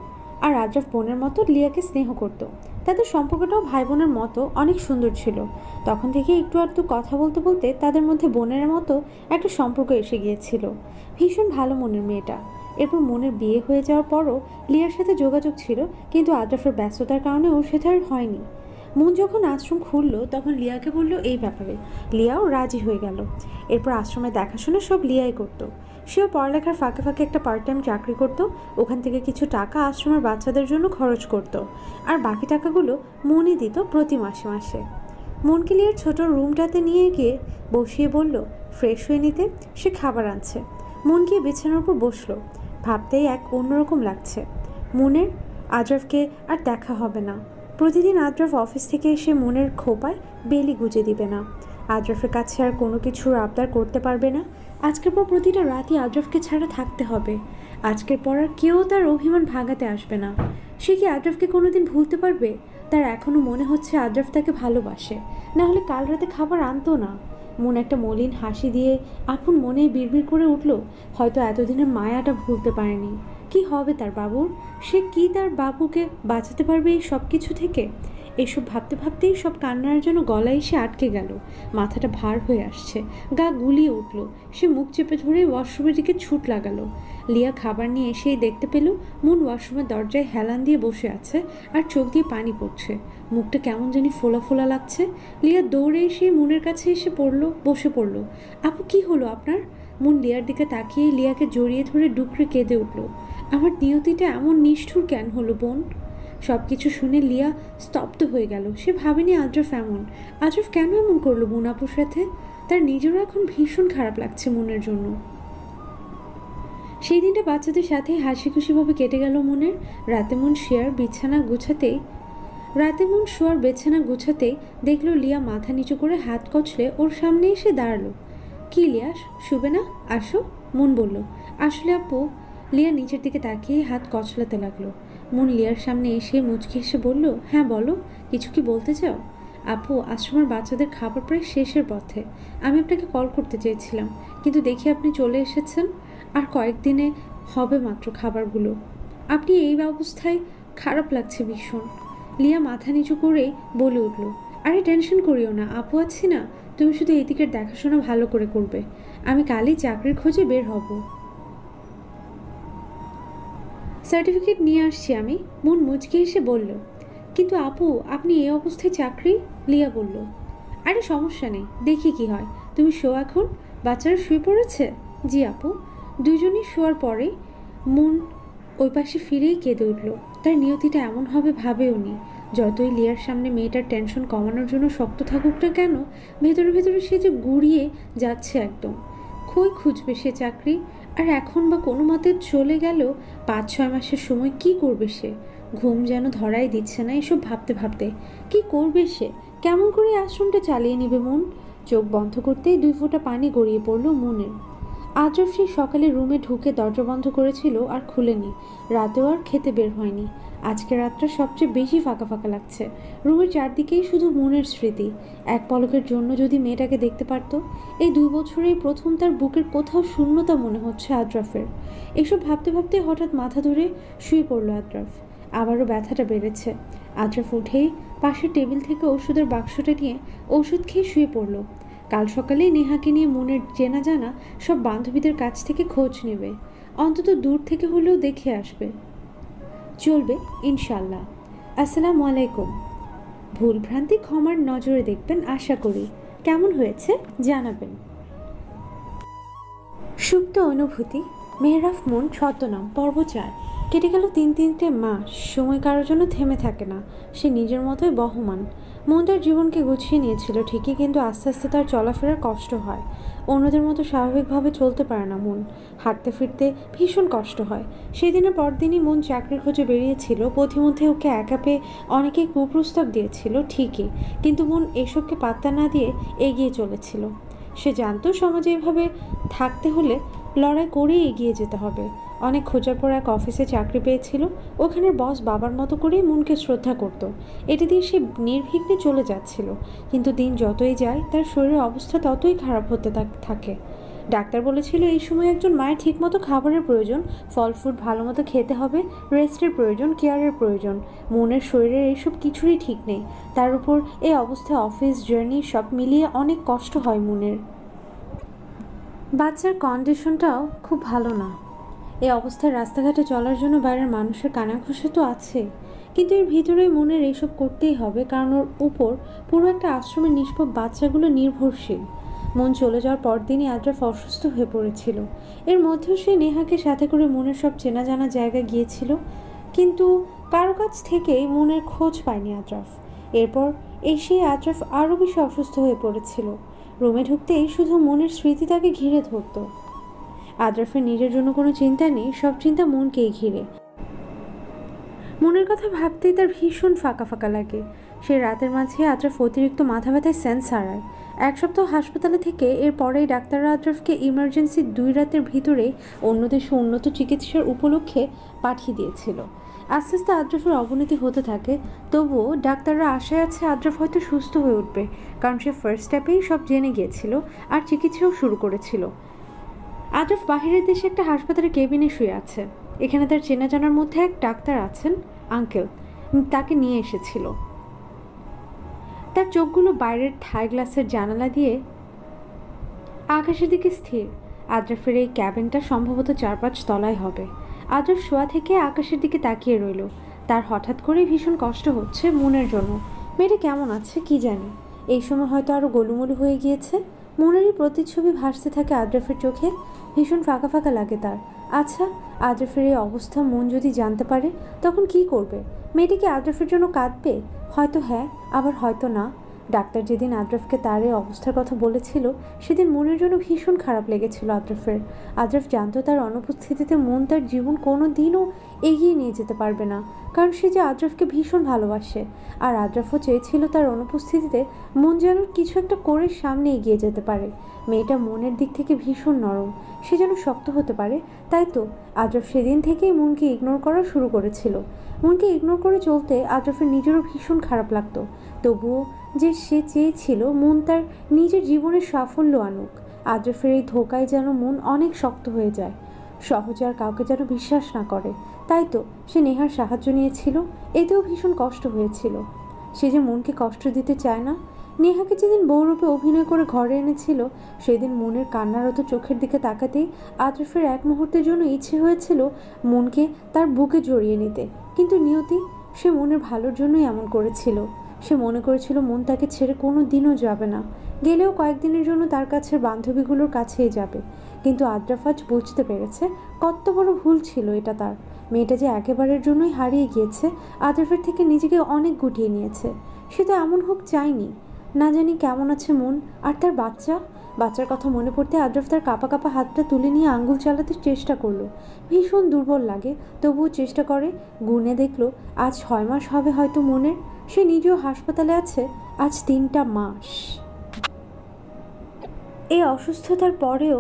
আর আদ্রাফ বোনের মতো লিয়াকে স্নেহ করত। তাদের সম্পর্কটাও ভাই বোনের মতো অনেক সুন্দর ছিল। তখন থেকে একটু আধটু কথা বলতে বলতে তাদের মধ্যে বোনের মতো একটা সম্পর্ক এসে গিয়েছিল। ভীষণ ভালো মনের মেয়েটা। এরপর মনের বিয়ে হয়ে যাওয়ার পরও লিয়ার সাথে যোগাযোগ ছিল, কিন্তু আদ্রাফের ব্যস্ততার কারণে ওর সাথে আর হয়নি। মুন যখন আশ্রম খুললো তখন লিয়াকে বলল এই ব্যাপারে। লিয়াও রাজি হয়ে গেল। এরপর আশ্রমে দেখাশোনা সব লিয়াই করতো। সেও পড়ালেখার ফাঁকে ফাঁকে একটা পার্ট টাইম চাকরি করতো। ওখান থেকে কিছু টাকা আশ্রমের বাচ্চাদের জন্য খরচ করত, আর বাকি টাকাগুলো মুনই দিত প্রতি মাসে মাসে। মনকে লিয়ার ছোট রুমটাতে নিয়ে গিয়ে বসিয়ে বলল ফ্রেশ হয়ে নিতে। সে খাবার আনছে। মন গিয়ে বিছানার উপর বসলো। ভাবতেই এক অন্যরকম লাগছে। মনের আদ্রাফকে আর দেখা হবে না। প্রতিদিন আদ্রাফ অফিস থেকে এসে মনের খোপায় বেলি গুজে দিবে না। আদ্রাফের কাছে আর কোনো কিছুর আবদার করতে পারবে না। আজকের পর প্রতিটা রাতই আদ্রাফকে ছাড়া থাকতে হবে। আজকের পর আর কেউ তার অভিমান ভাঙাতে আসবে না। সে কি আদ্রাফকে কোনোদিন ভুলতে পারবে? তার এখনও মনে হচ্ছে আদ্রাফ তাকে ভালোবাসে, না হলে কাল রাতে খাবার আনতো না। মন একটা মলিন হাসি দিয়ে আপন মনে বিড়বিড় করে উঠল, হয়তো এতদিনের মায়াটা ভুলতে পারেনি। কি হবে তার বাবুর? সে কি তার বাবুকে বাঁচাতে পারবে এই সব কিছু থেকে? এসব ভাবতে ভাবতেই সব কান্নার জন্য গলায় এসে আটকে গেল। মাথাটা ভার হয়ে আসছে, গা গুলিয়ে উঠল। সে মুখ চেপে ধরে ওয়াশরুমের দিকে ছুট লাগালো। লিয়া খাবার নিয়ে এসেই দেখতে পেল মুন ওয়াশরুমের দরজায় হেলান দিয়ে বসে আছে, আর চোখ দিয়ে পানি পড়ছে। মুখটা কেমন জানি ফোলা ফোলা লাগছে। লিয়া দৌড়ে এসে মুনের কাছে এসে বসে পড়ল। আপু, কি হলো আপনার? মুন লিয়ার দিকে তাকিয়ে লিয়াকে জড়িয়ে ধরে ডুকরে কেঁদে উঠল। আমার নিয়তিটা এমন নিষ্ঠুর কেন হলো বোন? সব কিছু শুনে লিয়া স্তব্ধ হয়ে গেল। সে ভাবেনি আদ্রাফ এমন। আদ্রাফ কেন এমন করলো মুন আপুর সাথে? তার নিজেরও এখন ভীষণ খারাপ লাগছে মুনের জন্য। সেই দিনটা বাচ্চাদের সাথে হাসি খুশিভাবে কেটে গেল মুনের। রাতে মুন শোয়ার বিছানা গুছাতেই দেখলো লিয়া মাথা নিচু করে হাত কচলে ওর সামনে এসে দাঁড়ালো। কি লিয়া, শুবে না? আসো, মুন বলল। আসলে আপু। লিয়া নিচের দিকে তাকিয়ে হাত কচলাতে লাগলো। মুন লিয়ার সামনে এসে মুচকি এসে বলল, হ্যাঁ বলো, কিছু কি বলতে চাও? আপু, আশ্রমের বাচ্চাদের খাবার প্রায় শেষের পথে। আমি আপনাকে কল করতে চেয়েছিলাম, কিন্তু দেখি আপনি চলে এসেছেন। আর কয়েকদিনে হবে মাত্র খাবারগুলো। আপনি এই অবস্থায় খারাপ লাগছে ভীষণ। লিয়া মাথা নিচু করে বলে উঠল, আরে টেনশন করিও না, আপু আছি না। তুমি শুধু এই দিকের দেখাশোনা ভালো করে করবে। আমি কালই চাকরির খোঁজে বের হব। সার্টিফিকেট নিয়ে আসছি আমি। মন মুচকে এসে বলল। কিন্তু আপু, আপনি এই অবস্থায় চাকরি? লিয়া বলল। আরে সমস্যা নেই, দেখি কি হয়। তুমি শো এখন। বাচ্চারা শুয়ে পড়েছে? জি আপু। দুজনই শোয়ার পরে মন ওই পাশে ফিরেই কেঁদে উঠল। তার নিয়তিটা এমন হবে ভাবেও নি। যতই লিয়ার সামনে মেয়েটার টেনশন কমানোর জন্য শক্ত থাকুক না কেন, ভেতরে ভেতরে সে যে গুড়িয়ে যাচ্ছে একদম। কই খুঁজবে সে চাকরি? আর এখন বা কোনো মতে চলে গেলেও 5-6 মাসের সময় কি করবে সে? ঘুম যেন ধরাই দিচ্ছে না এসব ভাবতে ভাবতে। কি করবে সে? কেমন করে আশ্রমটা চালিয়ে নেবে মন? চোখ বন্ধ করতেই 2 ফোঁটা পানি গড়িয়ে পড়ল মনের। আদ্রাফ সেই সকালে রুমে ঢুকে দরজা বন্ধ করেছিল আর খুলেনি। রাতেও আর খেতে বের হয়নি। আজকের রাতটা সবচেয়ে বেশি ফাঁকা ফাঁকা লাগছে। রুমের চারদিকেই শুধু মনের স্মৃতি। এক পলকের জন্য যদি মেয়েটাকে দেখতে পারত। এই 2 বছরেই প্রথম তার বুকের কোথাও শূন্যতা মনে হচ্ছে আদ্রাফের। এসব ভাবতে ভাবতে হঠাৎ মাথা ধরে শুয়ে পড়ল আদ্রাফ। আবারও ব্যথাটা বেড়েছে। আদ্রাফ উঠেই পাশের টেবিল থেকে ওষুধের বাক্সটা নিয়ে ওষুধ খেয়ে শুয়ে পড়ল। কাল সকালেই নেহাকে নিয়ে মনের চেনা জানা সব বান্ধবীদের কাছ থেকে খোঁজ নেবে। অন্তত দূর থেকে হলেও দেখে আসবে। চলবে ইনশাল্লাহ। আসসালামু আলাইকুম। ভুলভ্রান্তি ক্ষমার নজরে দেখবেন আশা করি। কেমন হয়েছে জানাবেন। সুপ্ত অনুভূতি, মেহরাফ মুন ছদ্মনাম, পর্ব 4। কেটে গেল 3-3টে মাস। সময় কারোর জন্য থেমে থাকে না। সে নিজের মতোই বহমান। মন তার জীবনকে গুছিয়ে নিয়েছিল ঠিকই, কিন্তু আস্তে আস্তে তার চলাফেরার কষ্ট হয়। অন্যদের মতো স্বাভাবিকভাবে চলতে পারে না মন। হাঁটতে ফিরতে ভীষণ কষ্ট হয়। সেদিনের পরদিনই মন চাকরির খোঁজে বেরিয়েছিল। পথিমধ্যে ওকে একা পেয়ে অনেকেই কুপ্রস্তাব দিয়েছিল ঠিকই, কিন্তু মন এসবকে পাত্তা না দিয়ে এগিয়ে চলেছিল। সে জানতো সমাজে এভাবে থাকতে হলে লড়াই করেই এগিয়ে যেতে হবে। অনেক খোঁজার পর এক অফিসে চাকরি পেয়েছিল। ওখানের বস বাবার মতো করেই মনকে শ্রদ্ধা করত। এটা দিয়ে সে নির্বিঘ্নে চলে যাচ্ছিল, কিন্তু দিন যতই যায় তার শরীরের অবস্থা ততই খারাপ হতে থাকে। ডাক্তার বলেছিল এই সময় একজন মায়ের ঠিকমতো খাবারের প্রয়োজন, ফল ফ্রুট ভালো মতো খেতে হবে, রেস্টের প্রয়োজন, কেয়ারের প্রয়োজন। মনের শরীরের এইসব কিছুরই ঠিক নেই। তার উপর এই অবস্থায় অফিস জার্নি সব মিলিয়ে অনেক কষ্ট হয় মনের। বাচ্চার কন্ডিশনটাও খুব ভালো না। এই অবস্থায় রাস্তাঘাটে চলার জন্য বাইরের মানুষের কানাঘুষে তো আছে, কিন্তু এর ভিতরেই মনের এইসব করতেই হবে, কারণ ওর উপর পুরো একটা আশ্রমের নিষ্পাপ বাচ্চাগুলো নির্ভরশীল। মন চলে যাওয়ার পরদিনই আদ্রাফ অসুস্থ হয়ে পড়েছিল। এর মধ্যেও সে নেহাকে সাথে করে মনের সব চেনা জানা জায়গায় গিয়েছিল, কিন্তু কারো কাছ থেকেই মনের খোঁজ পায়নি আদ্রাফ। এরপর এসেই আদ্রাফ আরও বেশি অসুস্থ হয়ে পড়েছিল। রুমে ঢুকতেই শুধু মনের স্মৃতি তাকে ঘিরে ধরত। আদ্রাফের নিজের জন্য কোনো চিন্তা নেই, সব চিন্তা মনকেই ঘিরে। মনের কথা ভাবতেই তার ভীষণ ফাঁকা ফাঁকা লাগে। সে রাতের মাঝে আদ্রাফ অতিরিক্ত মাথা ব্যথায় সেন্স হারায়। এক সপ্তাহ হাসপাতালে থেকে এরপরেই ডাক্তাররা আদ্রাফকে ইমার্জেন্সি 2 রাতের ভিতরে অন্য দেশে উন্নত চিকিৎসার উপলক্ষে পাঠিয়ে দিয়েছিল। আস্তে আস্তে আদ্রাফের অবনতি হতে থাকে, তবুও ডাক্তাররা আশায় আছে আদ্রাফ হয়তো সুস্থ হয়ে উঠবে, কারণ সে ফার্স্ট স্টেপেই সব জেনে গিয়েছিল আর চিকিৎসাও শুরু করেছিল। আদ্রাফ বাহিরের দেশে একটা হাসপাতালের কেবিনে শুয়ে আছে। এখানে তার চেনা জানার মধ্যে এক ডাক্তার আছেন, আঙ্কেল, তাকে নিয়ে এসেছিল। তার চোখগুলো বাইরের থাই গ্লাসের জানালা দিয়ে আকাশের দিকে স্থির। আদ্রাফের এই ক্যাবিনটা সম্ভবত 4-5 তলায় হবে। আদ্রাফ শোয়া থেকে আকাশের দিকে তাকিয়ে রইল। তার হঠাৎ করে ভীষণ কষ্ট হচ্ছে মনের জন্য। মেয়েটা কেমন আছে কি জানি, এই সময় হয়তো আরও গোলুমলু হয়ে গিয়েছে। মনেরই প্রতিচ্ছবি ভাসতে থাকে আদ্রাফের চোখে। ভীষণ ফাঁকা ফাঁকা লাগে তার। আচ্ছা, আদ্রাফের এই অবস্থা মন যদি জানতে পারে তখন কি করবে? মেয়েটি কি আদ্রাফের জন্য কাঁদবে? হয়তো হ্যাঁ, আবার হয়তো না। ডাক্তার যেদিন আদ্রাফকে তার এই অবস্থার কথা বলেছিল সেদিন মনের জন্য ভীষণ খারাপ লেগেছিল আদ্রাফের। আদ্রাফ জানতো তার অনুপস্থিতিতে মন তার জীবন কোনো দিনও এগিয়ে নিয়ে যেতে পারবে না, কারণ সে যে আদ্রাফকে ভীষণ ভালোবাসে। আর আদ্রাফও চেয়েছিল তার অনুপস্থিতিতে মন যেন কিছু একটা করে সামনে এগিয়ে যেতে পারে। মেয়েটা মনের দিক থেকে ভীষণ নরম, সে যেন শক্ত হতে পারে। তাই তো আদ্রাফ সেদিন থেকেই মনকে ইগনোর করা শুরু করেছিল। মনকে ইগনোর করে চলতে আদ্রাফের নিজেরও ভীষণ খারাপ লাগতো, তবুও যে সে চেয়েছিল মন তার নিজের জীবনের সাফল্য আনুক। আদ্রাফের এই ধোকায় যেন মন অনেক শক্ত হয়ে যায়, সহজে আর কাউকে যেন বিশ্বাস না করে। তাই তো সে নেহার সাহায্য নিয়েছিল, এতেও ভীষণ কষ্ট হয়েছিল। সে যে মনকে কষ্ট দিতে চায় না। নেহাকে যেদিন বউরূপে অভিনয় করে ঘরে এনেছিল সেদিন মনের কান্নারত চোখের দিকে তাকাতেই আদ্রাফের এক মুহূর্তের জন্য ইচ্ছে হয়েছিল মনকে তার বুকে জড়িয়ে নিতে, কিন্তু নিয়তি সে মনের ভালোর জন্যই এমন করেছিল। সে মনে করেছিল মন তাকে ছেড়ে কোনো দিনও যাবে না, গেলেও কয়েকদিনের জন্য তার কাছের বান্ধবীগুলোর কাছেই যাবে। কিন্তু আদ্রাফ আজ বুঝতে পেরেছে কত বড় ভুল ছিল এটা তার। মেয়েটা যে একেবারের জন্যই হারিয়ে গিয়েছে, আদ্রাফের থেকে নিজেকে অনেক গুটিয়ে নিয়েছে। সে তো এমন হোক চায়নি। না জানি কেমন আছে মন আর তার বাচ্চার কথা মনে পড়তে আদ্রাফ তার কাঁপা কাঁপা হাতটা তুলে নিয়ে আঙ্গুল চালাতে চেষ্টা করলো। ভীষণ দুর্বল লাগে, তবুও চেষ্টা করে। গুনে দেখলো আজ 6 মাস হবে হয়তো মনের। সে নিজেও হাসপাতালে আছে আজ 3টা মাস। এই অসুস্থতার পরেও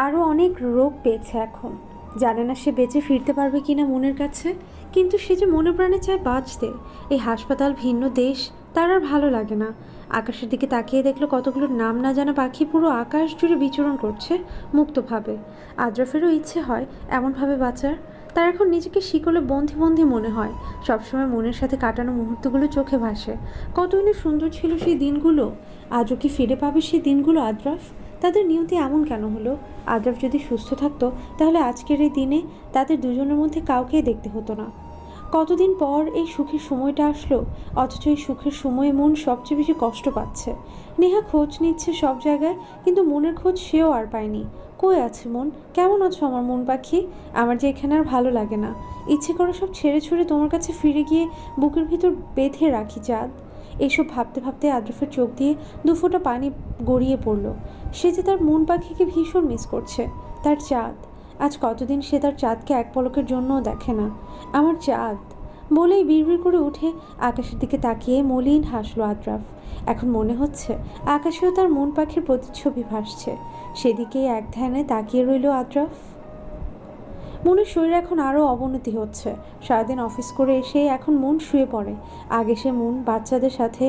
আরও অনেক রোগ পেয়েছে এখন। জানে না সে বেঁচে ফিরতে পারবে কিনা মনের কাছে, কিন্তু সে যে মনে প্রাণে চায় বাঁচতে। এই হাসপাতাল, ভিন্ন দেশ তার আর ভালো লাগে না। আকাশের দিকে তাকিয়ে দেখলো কতগুলো নাম না জানা পাখি পুরো আকাশ জুড়ে বিচরণ করছে মুক্তভাবে। আদ্রাফেরও ইচ্ছে হয় এমনভাবে বাঁচার। তার এখন নিজেকে শিকলে বন্দি বন্দি মনে হয়। সবসময় মনের সাথে কাটানো মুহূর্তগুলো চোখে ভাসে। কতই সুন্দর ছিল সেই দিনগুলো। আজও কি ফিরে পাবে সেই দিনগুলো আদ্রাফ? তাদের নিয়তি এমন কেন হলো? আদ্রাফ যদি সুস্থ থাকতো তাহলে আজকের এই দিনে তাদের দুজনের মধ্যে কাউকেই দেখতে হতো না। কতদিন পর এই সুখের সময়টা আসলো, অথচ এই সুখের সময়ে মন সবচেয়ে বেশি কষ্ট পাচ্ছে। নেহা খোঁজ নিচ্ছে সব জায়গায়, কিন্তু মনের খোঁজ সেও আর পায়নি। কই আছে মন? কেমন আছো আমার মন পাখি? আমার যে এখানে আর ভালো লাগে না। ইচ্ছে করে সব ছেড়ে ছুড়ে তোমার কাছে ফিরে গিয়ে বুকের ভিতর বেঁধে রাখি চাঁদ। এইসব ভাবতে ভাবতে আদ্রাফের চোখ দিয়ে দুফোঁটা পানি গড়িয়ে পড়ল। সে যে তার মন পাখিকে ভীষণ মিস করছে। তার চাঁদ, আজ কতদিন সে তার চাঁদকে এক পলকের জন্যও দেখে না। আমার চাঁদ বলেই বিড়বিড় করে উঠে আকাশের দিকে তাকিয়ে মলিন হাসলো আদ্রাফ। এখন মনে হচ্ছে আকাশেও তার মন পাখির প্রতিচ্ছবি ভাসছে। সেদিকেই এক ধ্যানে তাকিয়ে রইল আদ্রাফ। মনের শরীর এখন আরও অবনতি হচ্ছে। সারাদিন অফিস করে এসে এখন মন শুয়ে পড়ে। আগে সে মন বাচ্চাদের সাথে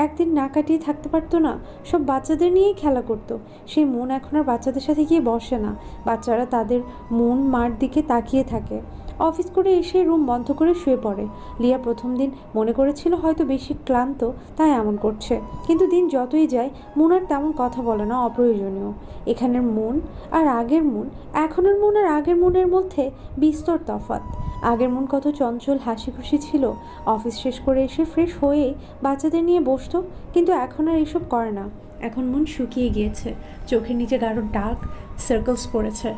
একদিন না কাটিয়ে থাকতে পারতো না, সব বাচ্চাদের নিয়েই খেলা করতো। সেই মন এখন আর বাচ্চাদের সাথে গিয়ে বসে না। বাচ্চারা তাদের মন মার দিকে তাকিয়ে থাকে। অফিস করে এসে রুম বন্ধ করে শুয়ে পড়ে। লিয়া প্রথম দিন মনে করেছিল হয়তো বেশি ক্লান্ত, তাই এমন করছে। কিন্তু দিন যতই যায় মন আর তেমন কথা বলে না, অপ্রয়োজনীয়। এখানের মন আর আগের মন, এখনের মন আর আগের মনের মধ্যে বিস্তর তফাৎ। আগের মন কত চঞ্চল হাসি খুশি ছিল। অফিস শেষ করে এসে ফ্রেশ হয়েই বাচ্চাদের নিয়ে বসতো, কিন্তু এখন আর এসব করে না। এখন মন শুকিয়ে গিয়েছে, চোখের নিচে গাঢ় ডার্ক সার্কেলস পড়েছে।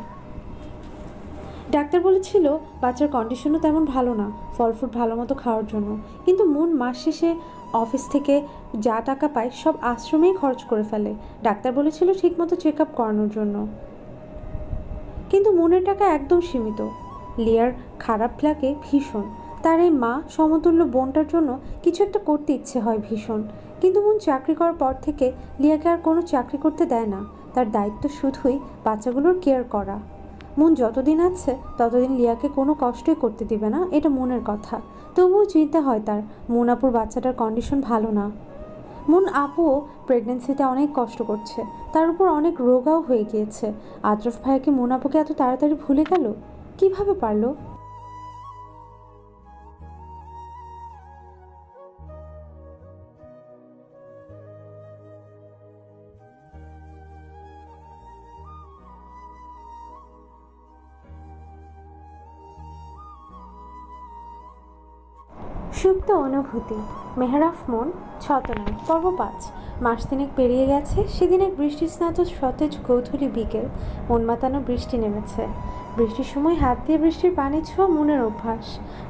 ডাক্তার বলেছিল বাচ্চার কন্ডিশনও তেমন ভালো না ফল ফ্রুট ভালো মতো খাওয়ার জন্য। কিন্তু মন মাস শেষে অফিস থেকে যা টাকা পায় সব আশ্রমেই খরচ করে ফেলে। ডাক্তার বলেছিল ঠিকমতো চেক আপ করানোর জন্য, কিন্তু মনের টাকা একদম সীমিত। লিয়ার খারাপ লাগে ভীষণ। তার এই মা সমতুল্য বোনটার জন্য কিছু একটা করতে ইচ্ছে হয় ভীষণ। কিন্তু মন চাকরি করার পর থেকে লিয়াকে আর কোনো চাকরি করতে দেয় না। তার দায়িত্ব শুধুই বাচ্চাগুলোর কেয়ার করা। মন যতদিন আছে ততদিন লিয়াকে কোনো কষ্টই করতে দিবে না, এটা মনের কথা। তবুও চিন্তা হয় তার, মন আপুর বাচ্চাটার কন্ডিশন ভালো না। মন আপুও প্রেগনেন্সিতে অনেক কষ্ট করছে, তার উপর অনেক রোগাও হয়ে গিয়েছে। আদ্রাফ ভাইয়াকে মন আপুকে এত তাড়াতাড়ি ভুলে গেল, কিভাবে পারলো? সুপ্ত অনুভূতি, মেহরাফ মন, ছতনায়, পর্ব 5। মাস তিনেক পেরিয়ে গেছে। সেদিন এক বৃষ্টিস্নাত সতেজ গোধূলি বিকেল, মন মাতানো বৃষ্টি নেমেছে। বৃষ্টির সময় হাত দিয়ে বৃষ্টির পানি ছোঁয়া মনের অভ্যাস।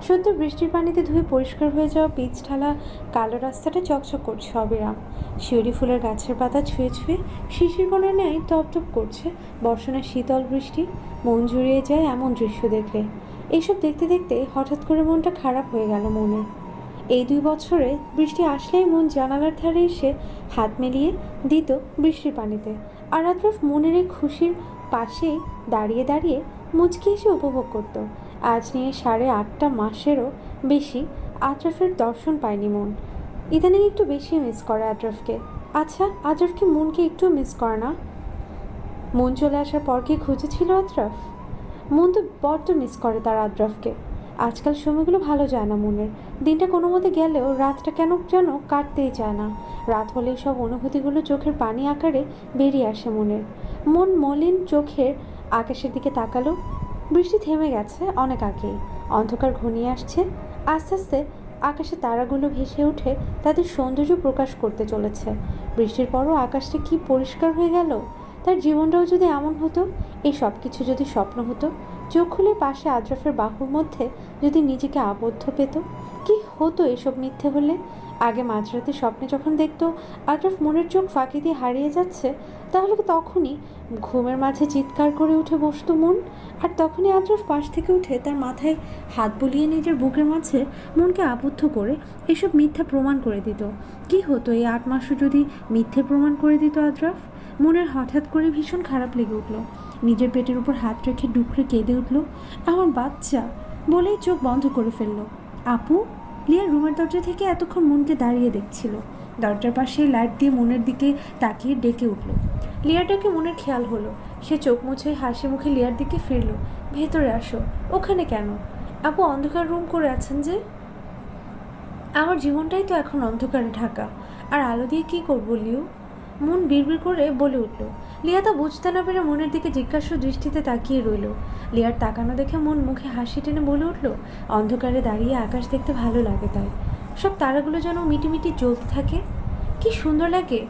সদ্য বৃষ্টির পানিতে ধুয়ে পরিষ্কার হয়ে যাওয়া পিচ ঢালা কালো রাস্তাটা চকচক করছে অবিরাম। শিউলি ফুলের গাছের পাতা ছুঁয়ে ছুঁয়ে শিশির কণার ন্যায় টপটপ করছে বর্ষণের শীতল বৃষ্টি। মন জুড়িয়ে যায় এমন দৃশ্য দেখলে। এইসব দেখতে দেখতে হঠাৎ করে মনটা খারাপ হয়ে গেল মনের। এই 2 বছরে বৃষ্টি আসলেই মন জানালার ধারে এসে হাত মিলিয়ে দিত বৃষ্টির পানিতে। আর আদ্রাফ মনের এই খুশির পাশেই দাঁড়িয়ে দাঁড়িয়ে মুচকি এসে উপভোগ করত। আজ নিয়ে 8.5 মাসেরও বেশি আদ্রাফের দর্শন পায়নি মন। ইদানিং একটু বেশি মিস করে আদ্রাফকে। আচ্ছা, আদ্রাফ কি মনকে একটু মিস করে না? মন চলে আসার পর কি খুঁজেছিল আদ্রাফ? মন তো বড্ড মিস করে তার আদ্রাফকে। আজকাল সময়গুলো ভালো যায় না মনের। দিনটা কোনো মতে গেলেও রাতটা কেন যেন কাটতেই চায় না। রাত হলেই সব অনুভূতিগুলো চোখের পানি আকারে বেরিয়ে আসে মনের। মন মলিন চোখের আকাশের দিকে তাকালো। বৃষ্টি থেমে গেছে অনেক আগেই। অন্ধকার ঘনিয়ে আসছে। আস্তে আস্তে আকাশে তারাগুলো ভেসে উঠে তাদের সৌন্দর্য প্রকাশ করতে চলেছে। বৃষ্টির পরও আকাশটা কি পরিষ্কার হয়ে গেল। তার জীবনটাও যদি এমন হতো, এই সব কিছু যদি স্বপ্ন হতো। চোখ খুলে পাশে আদ্রাফের বাহুর মধ্যে যদি নিজেকে আবদ্ধ পেত, কি হতো এসব মিথ্যে হলে? আগে মাঝরাতে স্বপ্নে যখন দেখতো আদ্রাফ মনের চোখ ফাঁকি দিয়ে হারিয়ে যাচ্ছে, তাহলে তখনই ঘুমের মাঝে চিৎকার করে উঠে বসতো মন। আর তখনই আদ্রাফ পাশ থেকে উঠে তার মাথায় হাত বুলিয়ে নিজের বুকের মাঝে মনকে আবদ্ধ করে এসব মিথ্যা প্রমাণ করে দিত। কি হতো এই 8 মাসও যদি মিথ্যে প্রমাণ করে দিত আদ্রাফ? মনের হঠাৎ করে ভীষণ খারাপ লেগে উঠল। নিজের পেটের উপর হাত রেখে ডুকরে কেঁদে উঠল। আমার বাচ্চা বলেই চোখ বন্ধ করে ফেলল। আপু? লিয়ার রুমের দরজা থেকে এতক্ষণ মনকে দাঁড়িয়ে দেখছিল। দরজার পাশে লাইট দিয়ে মনের দিকে তাকিয়ে ডেকে উঠল। লিয়ারটাকে মনের খেয়াল হলো। সে চোখ মুছে হাসি মুখে লিয়ার দিকে ফিরল। ভেতরে আসো। ওখানে কেন? আপু অন্ধকার রুম করে আছেন যে? আমার জীবনটাই তো এখন অন্ধকারে ঢাকা, আর আলো দিয়ে কি করবো লিউ? মন বিড়বিড় করে বলে উঠল। লিয়া তা বুঝতে না পেরে মনের দিকে জিজ্ঞাসা দৃষ্টিতে তাকিয়ে রইল। লিয়ার তাকানো দেখে মন মুখে হাসি টেনে বলে উঠল, অন্ধকারে দাঁড়িয়ে আকাশ দেখতে ভালো লাগে তাই। সব তারাগুলো যেন মিটিমিটি জ্বলতে থাকে। কি সুন্দর লাগে।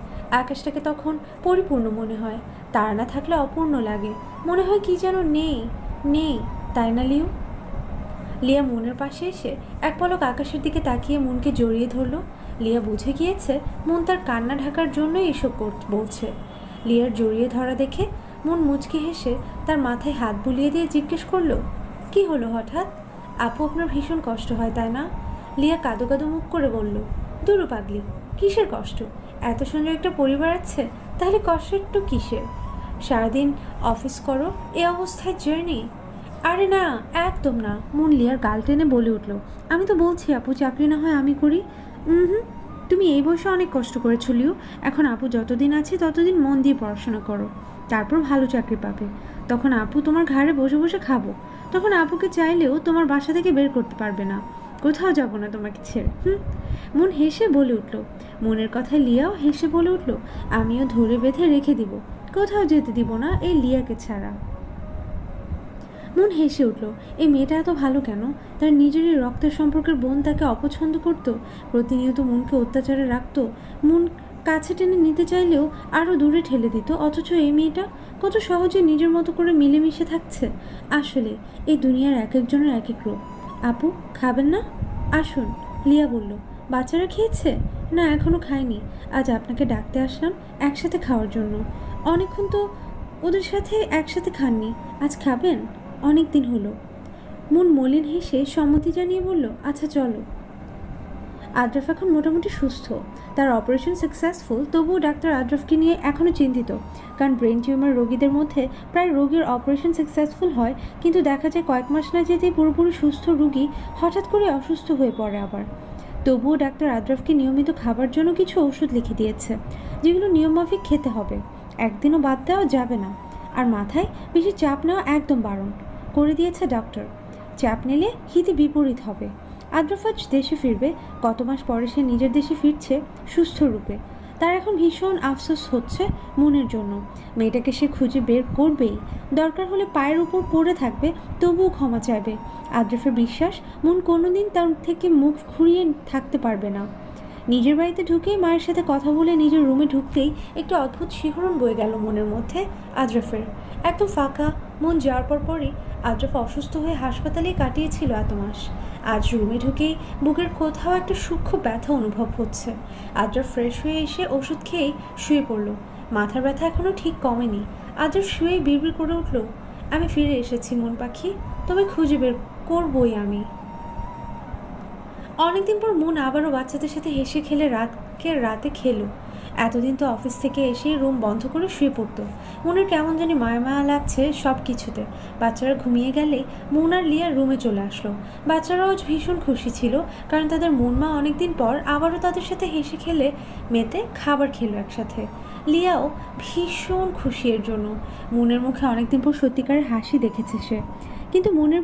আকাশটাকে তখন পরিপূর্ণ মনে হয়। তারা না থাকলে অপূর্ণ লাগে। মনে হয় কি যেন নেই নেই, তাই না লিউ? লিয়া মনের পাশে এসে এক পলক আকাশের দিকে তাকিয়ে মনকে জড়িয়ে ধরল। লিয়া বুঝে গিয়েছে মন তার কান্না ঢাকার জন্যই এসব বলছে। লিয়ার জড়িয়ে ধরা দেখে মন মুচকি হেসে তার মাথায় হাত বুলিয়ে দিয়ে জিজ্ঞেস করলো, কি হলো হঠাৎ? আপু, আপনার ভীষণ কষ্ট হয় তাই না? লিয়া কাঁদো কাঁদো মুখ করে বলল, দুরু পাগলি, কিসের কষ্ট? এত সুন্দর একটা পরিবার আছে, তাহলে কষ্ট একটু কিসের? সারাদিন অফিস করো, এ অবস্থায় জার্নি? আরে না, একদম না। মন লিয়ার গাল টেনে বলে উঠল, আমি তো বলছি আপু, চাকরি না হয় আমি করি। হুম, তুমি এই বয়সে অনেক কষ্ট করেছ লিও। এখন আপু যতদিন আছে ততদিন মন দিয়ে পড়াশোনা করো, তারপর ভালো চাকরি পাবে। তখন আপু তোমার ঘাড়ে বসে বসে খাবো। তখন আপুকে চাইলেও তোমার বাসা থেকে বের করতে পারবে না। কোথাও যাবো না তোমাকে ছেড়ে। মন হেসে বলে উঠল। মনের কথায় লিয়াও হেসে বলে উঠল, আমিও ধরে বেঁধে রেখে দিব, কোথাও যেতে দিব না এই লিয়াকে ছাড়া। মন হেসে উঠল, এই মেয়েটা এত ভালো কেন? তার নিজেরই রক্তের সম্পর্কের বোন তাকে অপছন্দ করত, প্রতিনিয়ত মনকে অত্যাচারে রাখত, মন কাছে টেনে নিতে চাইলেও আরও দূরে ঠেলে দিত। অথচ এই মেয়েটা কত সহজে নিজের মতো করে মিলেমিশে থাকছে। আসলে এই দুনিয়ার এক একজনের এক এক রূপ। আপু, খাবেন না? আসুন। লিয়া বলল, বাচ্চারা খেয়েছে? না, এখনও খায়নি। আজ আপনাকে ডাকতে আসলাম একসাথে খাওয়ার জন্য। অনেকক্ষণ তো ওদের সাথে একসাথে খাননি, আজ খাবেন? অনেক দিন হলো। মন মলিন হেসে সম্মতি জানিয়ে বলল, আচ্ছা চলো। আদ্রাফ এখন মোটামুটি সুস্থ, তার অপারেশন সাকসেসফুল। তবুও ডাক্তার আদ্রাফকে নিয়ে এখনও চিন্তিত, কারণ ব্রেন টিউমার রোগীদের মধ্যে প্রায় রোগীর অপারেশন সাকসেসফুল হয়, কিন্তু দেখা যায় কয়েক মাস না যেতেই পুরোপুরি সুস্থ রোগী হঠাৎ করে অসুস্থ হয়ে পড়ে আবার। তবুও ডাক্তার আদ্রাফকে নিয়মিত খাবার জন্য কিছু ওষুধ লিখে দিয়েছে, যেগুলো নিয়মমাফিক খেতে হবে, একদিনও বাদ দেওয়া যাবে না। আর মাথায় বেশি চাপ নেওয়া একদম বারণ করে দিয়েছে ডক্টর। চাপ নিলে হিতে বিপরীত হবে। আদ্রাফ আজ দেশে ফিরবে, কত মাস পরে সে নিজের দেশে ফিরছে সুস্থ রূপে। তার এখন ভীষণ আফসোস হচ্ছে মনের জন্য। মেয়েটাকে সে খুঁজে বের করবেই, দরকার হলে পায়ের উপর পড়ে থাকবে, তবুও ক্ষমা চাইবে। আদ্রাফের বিশ্বাস মন কোনোদিন তার থেকে মুখ ঘুরিয়ে থাকতে পারবে না। নিজের বাড়িতে ঢুকেই মায়ের সাথে কথা বলে নিজের রুমে ঢুকতেই একটু অদ্ভুত শিহরণ বয়ে গেল মনের মধ্যে। আদ্রাফের একদম ফাঁকা মন যাওয়ার পরই আদ্রাফ অসুস্থ হয়ে হাসপাতালেই কাটিয়েছিল এত মাস। আজ রুমে ঢুকেই বুকের কোথাও একটা সূক্ষ্ম ব্যথা অনুভব হচ্ছে। আদ্রাফ ফ্রেশ হয়ে এসে ওষুধ খেয়েই শুয়ে পড়ল। মাথার ব্যথা এখনও ঠিক কমেনি। আদ্রাফ শুয়েই বিড়বিড় করে উঠল, আমি ফিরে এসেছি মন পাখি, তবে খুঁজে বের করবই আমি। অনেকদিন পর মন আবারও বাচ্চাদের সাথে হেসে খেলে রাতে খেলো। এতদিন তো অফিস থেকে এসেই রুম বন্ধ করে শুয়ে পড়তো। মনের কেমন জানি মায়া মায়া লাগছে সব কিছুতে। বাচ্চারা ঘুমিয়ে গেলে মন আর লিয়ার রুমে চলে আসলো। বাচ্চারাও আজ ভীষণ খুশি ছিল, কারণ তাদের মন মা অনেকদিন পর আবারও তাদের সাথে হেসে খেলে মেতে খাবার খেলো একসাথে। লিয়াও ভীষণ খুশি এর জন্য। মনের মুখে অনেকদিন পর সত্যিকারের হাসি দেখেছে সে, কিন্তু মনের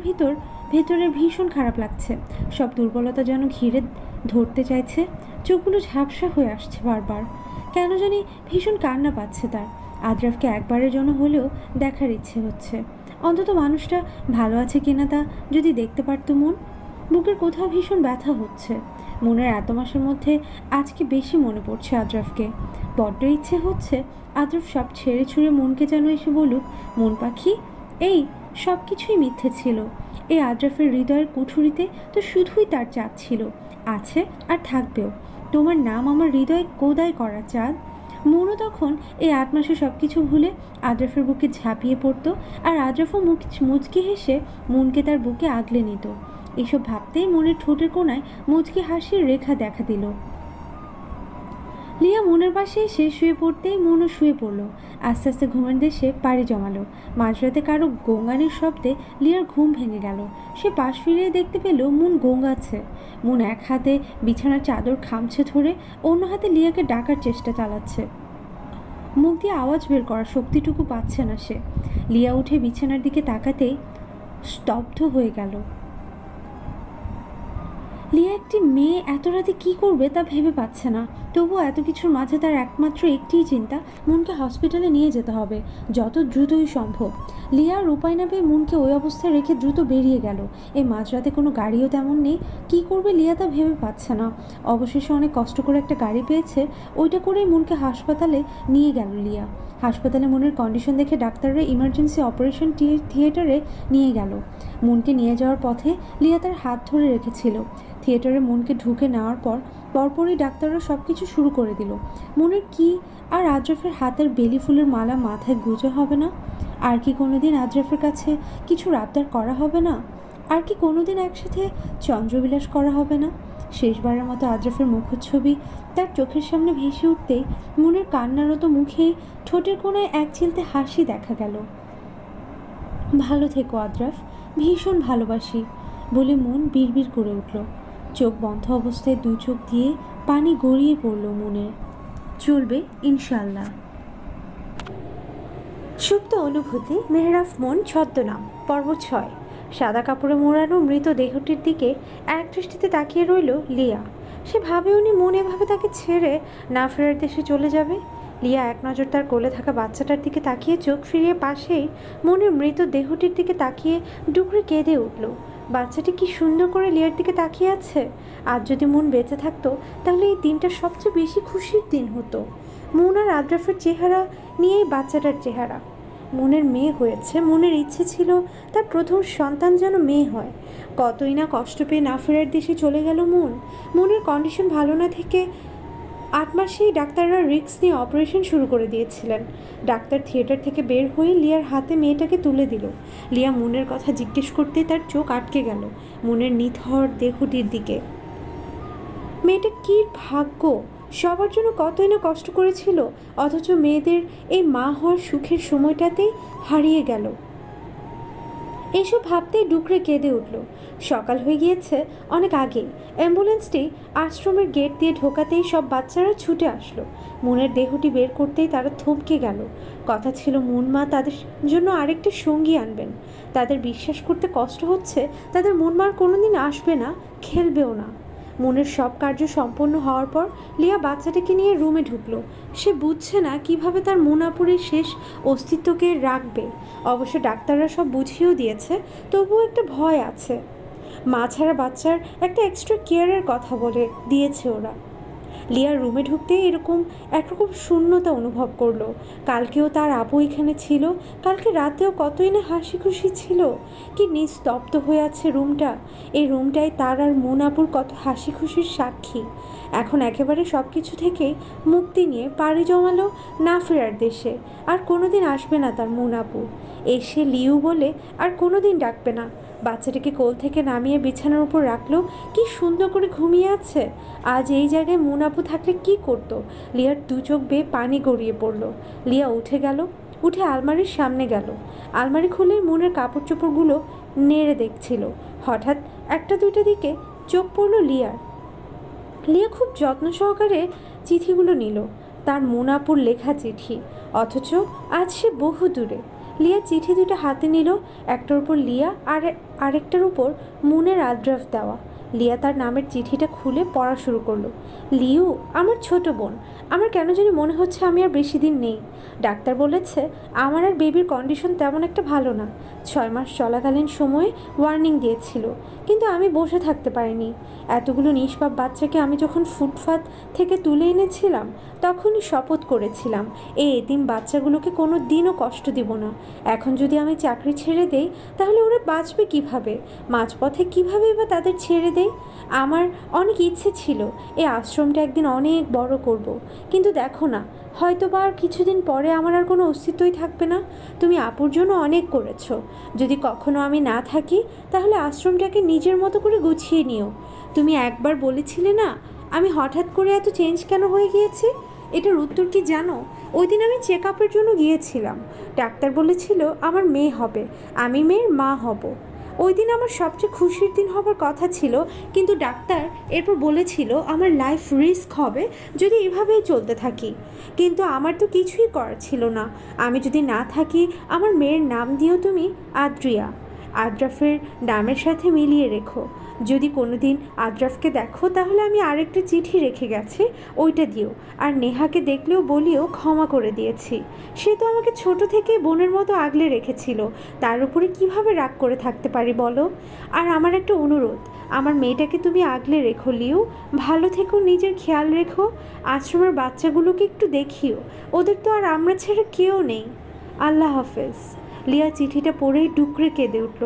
ভেতরে ভীষণ খারাপ লাগছে। সব দুর্বলতা যেন ঘিরে ধরতে চাইছে, চোখগুলো ঝাপসা হয়ে আসছে বারবার। কেন জানি ভীষণ কান্না পাচ্ছে তার। আদ্রাফকে একবারের জন্য হলেও দেখার ইচ্ছে হচ্ছে, অন্তত মানুষটা ভালো আছে কিনা তা যদি দেখতে পারতো মন। বুকের কোথাও ভীষণ ব্যথা হচ্ছে। মনের এত মাসের মধ্যে আজকে বেশি মনে পড়ছে আদ্রাফকে। বড্ড ইচ্ছে হচ্ছে আদ্রাফ সব ছেড়ে ছুঁড়ে মনকে যেন এসে বলুক, মন পাখি, এই সব কিছুই মিথ্যে ছিল। এই আদ্রাফের হৃদয়ের কুঠুরিতে তো শুধুই তার চাঁদ ছিল, আছে আর থাকবেও। তোমার নাম আমার হৃদয়ে কোদাই করা চাঁদ। মনও তখন এই 8 মাসে সব কিছু ভুলে আদ্রাফের বুকে ঝাঁপিয়ে পড়তো, আর আদ্রাফও মুচকি হেসে মনকে তার বুকে আগলে নিত। এসব ভাবতেই মনের ঠোঁটের কোণায় মুচকি হাসির রেখা দেখা দিল। লিয়া মনের পাশে এসে শুয়ে পড়তেই মনও শুয়ে পড়ল। আস্তে আস্তে ঘুমের দেশে পাড়ি জমালো। মাঝরাতে কারো গোঙানির শব্দে লিয়ার ঘুম ভেঙে গেল। সে পাশ ফিরিয়ে দেখতে পেল মন গোঙাচ্ছে। মন এক হাতে বিছানার চাদর খামছে ধরে, অন্য হাতে লিয়াকে ডাকার চেষ্টা চালাচ্ছে। মুখ দিয়ে আওয়াজ বের করার শক্তিটুকু পাচ্ছে না সে। লিয়া উঠে বিছানার দিকে তাকাতেই স্তব্ধ হয়ে গেল। লিয়া একটি মেয়ে এত রাতে কী করবে তা ভেবে পাচ্ছে না। তবুও এত কিছুর মাঝে তার একমাত্র একটিই চিন্তা, মুনকে হসপিটালে নিয়ে যেতে হবে যত দ্রুতই সম্ভব। লিয়ার উপায় না পেয়ে মুনকে ওই অবস্থায় রেখে দ্রুত বেরিয়ে গেল। এই মাঝরাতে কোনো গাড়িও তেমন নেই, কী করবে লিয়া তা ভেবে পাচ্ছে না। অবশেষে অনেক কষ্ট করে একটা গাড়ি পেয়েছে, ওইটা করেই মুনকে হাসপাতালে নিয়ে গেল লিয়া। হাসপাতালে মনের কন্ডিশন দেখে ডাক্তাররা ইমার্জেন্সি অপারেশন থিয়েটারে নিয়ে গেল। মুনকে নিয়ে যাওয়ার পথে লিয়া তার হাত ধরে রেখেছিল। থিয়েটারে মনকে ঢুকে নেওয়ার পরপরই ডাক্তাররা সব কিছু শুরু করে দিল। মনের কি আর আজরাফের হাতের বেলি ফুলের মালা মাথায় গুঁজে হবে না? আর কি কোনোদিন আজরাফের কাছে কিছু আবদার করা হবে না? আর কি কোনোদিন একসাথে চন্দ্রবিলাস করা হবে না? শেষবারের মতো আজরাফের মুখচ্ছবি তার চোখের সামনে ভেসে উঠতেই মনের কান্নারত মুখে ঠোঁটের কোণায় এক চিলতে হাসি দেখা গেল। ভালো থেকো আজরাফ, ভীষণ ভালোবাসি বলে মন বিড়বিড় করে উঠল। চোখ বন্ধ অবস্থায় দুই চোখ দিয়ে পানি গড়িয়ে পড়ল মনের। চলবে ইনশাল্লাহ। সুপ্ত অনুভূতি, মেহরাফ মন ছদ্মনাম, পর্ব 6। সাদা কাপড়ে মোড়ানো মৃত দেহটির দিকে এক দৃষ্টিতে তাকিয়ে রইল লিয়া। সে ভাবেওনি মন এভাবে তাকে ছেড়ে না ফেরার দেশে চলে যাবে। লিয়া এক নজর তার কোলে থাকা বাচ্চাটার দিকে তাকিয়ে চোখ ফিরিয়ে পাশেই মনের মৃত দেহটির দিকে তাকিয়ে ডুকরে কেঁদে উঠল। বাচ্চাটি কি সুন্দর করে লিয়ার দিকে তাকিয়ে আছে। আজ যদি মন বেঁচে থাকতো তাহলে এই দিনটা সবচেয়ে বেশি খুশির দিন হতো। মন আর আদ্রাফের চেহারা নিয়েই বাচ্চাটার চেহারা। মনের মেয়ে হয়েছে, মনের ইচ্ছে ছিল তার প্রথম সন্তান যেন মেয়ে হয়। কতই না কষ্ট পেয়ে না ফেরার দেশে চলে গেল মনের কন্ডিশন ভালো না থেকে 8 মাসেই ডাক্তাররা রিস্ক নিয়ে অপারেশন শুরু করে দিয়েছিলেন। ডাক্তার থিয়েটার থেকে বের হয়ে লিয়ার হাতে মেয়েটাকে তুলে দিল। লিয়া মনের কথা জিজ্ঞেস করতে তার চোখ আটকে গেল মনের নিথর দেহটির দিকে। মেয়েটা কী ভাগ্য, সবার জন্য কতই না কষ্ট করেছিল, অথচ মেয়েদের এই মা হওয়ার সুখের সময়টাতেই হারিয়ে গেল। এইসব ভাবতেই ডুকরে কেঁদে উঠল। সকাল হয়ে গিয়েছে অনেক আগেই। অ্যাম্বুলেন্সটি আশ্রমের গেট দিয়ে ঢোকাতেই সব বাচ্চারা ছুটে আসলো। মনের দেহটি বের করতেই তারা থমকে গেল। কথা ছিল মুন মা তাদের জন্য আরেকটা সঙ্গী আনবেন। তাদের বিশ্বাস করতে কষ্ট হচ্ছে তাদের মুন মার কোনোদিন আসবে না, খেলবেও না। মনের সব কার্য সম্পন্ন হওয়ার পর লিয়া বাচ্চাটাকে নিয়ে রুমে ঢুকলো। সে বুঝছে না কিভাবে তার মুনাপুরের শেষ অস্তিত্বকে রাখবে। অবশ্য ডাক্তাররা সব বুঝিয়েও দিয়েছে, তবুও একটা ভয় আছে। মা ছাড়া বাচ্চার একটা এক্সট্রা কেয়ারের কথা বলে দিয়েছে ওরা। লিয়ার রুমে ঢুকতে একরকম শূন্যতা অনুভব করলো। কালকেও তার আপু এখানে ছিল, কালকে রাতেও কতই না হাসি খুশি ছিল। কি নিস্তব্ধ হয়ে আছে রুমটা। এই রুমটাই তার আর মন আপুর কত হাসি খুশির সাক্ষী। এখন একেবারে সব কিছু থেকে মুক্তি নিয়ে পাড়ি জমালো না ফেরার দেশে। আর কোনোদিন আসবে না তার মন আপু। এসে লিউ বলে আর কোনোদিন ডাকবে না। বাচ্চাটাকে কোল থেকে নামিয়ে বিছানার উপর রাখলো। কি সুন্দর করে ঘুমিয়ে আছে। আজ এই জায়গায় মুন আপু থাকলে কি করতো। লিয়ার দু চোখ বেয়ে পানি গড়িয়ে পড়ল। লিয়া উঠে আলমারির সামনে গেল। আলমারি খুলে মনের কাপড় চোপড়গুলো নেড়ে দেখছিল। হঠাৎ একটা দুইটা দিকে চোখ পড়ল লিয়ার। লিয়া খুব যত্ন সহকারে চিঠিগুলো নিল। তার মুন আপুর লেখা চিঠি, অথচ আজ সে বহু দূরে। লিয়া চিঠি দুটো হাতে নিল। একটার উপর লিয়া আর আরেকটার উপর মুনের আদ্রাফ দেওয়া। লিয়া তার নামের চিঠিটা খুলে পড়া শুরু করলো। লিউ, আমার ছোট বোন। আমার কেন জানি মনে হচ্ছে আমি আর বেশি দিন নেই। ডাক্তার বলেছে আমার আর বেবির কন্ডিশন তেমন একটা ভালো না। 6 মাস চলাকালীন সময়ে ওয়ার্নিং দিয়েছিল, কিন্তু আমি বসে থাকতে পারিনি। এতগুলো নিষ্পাপ বাচ্চাকে আমি যখন ফুটপাত থেকে তুলে এনেছিলাম তখনই শপথ করেছিলাম এই এতিম বাচ্চাগুলোকে কোনো দিনও কষ্ট দিব না। এখন যদি আমি চাকরি ছেড়ে দেই তাহলে ওরা বাঁচবে কিভাবে? মাঝপথে কীভাবেই বা তাদের ছেড়ে দেই? আমার অনেক ইচ্ছে ছিল এই আশ্রমটা একদিন অনেক বড় করব, কিন্তু দেখো না, হয়তো বা আর কিছুদিন পরে আমার আর কোনো অস্তিত্বই থাকবে না। তুমি আপুর জন্য অনেক করেছো। যদি কখনো আমি না থাকি তাহলে আশ্রমটাকে নিজের মতো করে গুছিয়ে নিও। তুমি একবার বলেছিলে না আমি হঠাৎ করে এত চেঞ্জ কেন হয়ে গিয়েছি? এটার উত্তর কি জানো? ওই দিন আমি চেক আপের জন্য গিয়েছিলাম। ডাক্তার বলেছিল আমার মেয়ে হবে, আমি মেয়ের মা হব। ওই দিন আমার সবচেয়ে খুশির দিন হবার কথা ছিল, কিন্তু ডাক্তার এরপর বলেছিল আমার লাইফ রিস্ক হবে যদি এভাবেই চলতে থাকি। কিন্তু আমার তো কিছুই করার ছিল না। আমি যদি না থাকি আমার মেয়ের নাম দিও তুমি আদ্রিয়া। আদ্রাফের নামের সাথে মিলিয়ে রেখো। যদি কোনোদিন আদ্রাফকে দেখো তাহলে আমি আরেকটা চিঠি রেখে গেছি, ওইটা দিও। আর নেহাকে দেখলেও বলিও ক্ষমা করে দিয়েছি। সে তো আমাকে ছোট থেকে বোনের মতো আগলে রেখেছিল, তার উপরে কিভাবে রাগ করে থাকতে পারি বলো? আর আমার একটা অনুরোধ, আমার মেয়েটাকে তুমি আগলে রেখো লিও, ভালো থেকো, নিজের খেয়াল রেখো। আশ্রমের বাচ্চাগুলোকে একটু দেখিও, ওদের তো আর আমরা ছেড়ে কেউ নেই। আল্লাহ হাফেজ। লিয়া চিঠিটা পড়েই ডুকরে কেঁদে উঠল।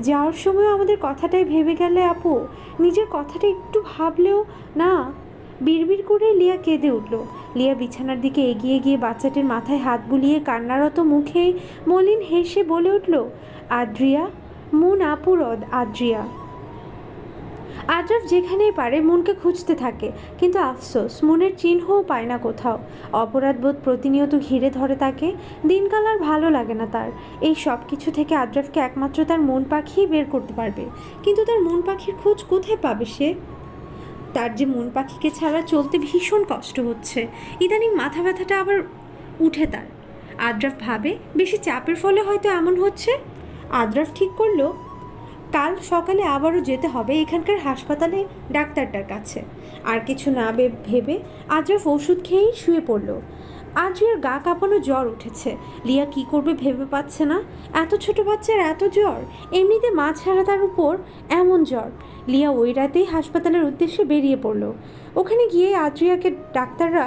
যাওয়ার সময় আমাদের কথাটাই ভেবে গেলে আপু, নিজের কথাটা একটু ভাবলেও না। বিড়বিড় করে লিয়া কেঁদে উঠল। লিয়া বিছানার দিকে এগিয়ে গিয়ে বাচ্চাটির মাথায় হাত বুলিয়ে কান্নারত মুখে মলিন হেসে বলে উঠল, আদ্রিয়া, মুন আপুর আদ্রিয়া। আদ্রাফ যেখানেই পারে মনকে খুঁজতে থাকে, কিন্তু আফসোস মনের চিহ্নও পায় না কোথাও। অপরাধবোধ প্রতিনিয়ত ঘিরে ধরে তাকে। দিনকাল আর ভালো লাগে না তার। এই সব কিছু থেকে আদ্রাফকে একমাত্র তার মন পাখিই বের করতে পারবে। কিন্তু তার মন পাখির খোঁজ কোথায় পাবে সে? তার যে মন পাখিকে ছাড়া চলতে ভীষণ কষ্ট হচ্ছে। ইদানিং মাথা ব্যথাটা আবার উঠে তার। আদ্রাফ ভাবে বেশি চাপের ফলে হয়তো এমন হচ্ছে। আদ্রাফ ঠিক করলো কাল সকালে আবারও যেতে হবে এখানকার হাসপাতালে ডাক্তারটার কাছে। আর কিছু না ভেবে আদ্রাফ ওষুধ খেয়েই শুয়ে পড়ল। আদ্রিয়ার গা কাঁপানো জ্বর উঠেছে। লিয়া কি করবে ভেবে পাচ্ছে না। এত ছোট বাচ্চার এত জ্বর, এমনিতে মা ছাড়া তার উপর এমন জ্বর। লিয়া ওই রাতেই হাসপাতালের উদ্দেশ্যে বেরিয়ে পড়ল। ওখানে গিয়ে আদ্রিয়াকে ডাক্তাররা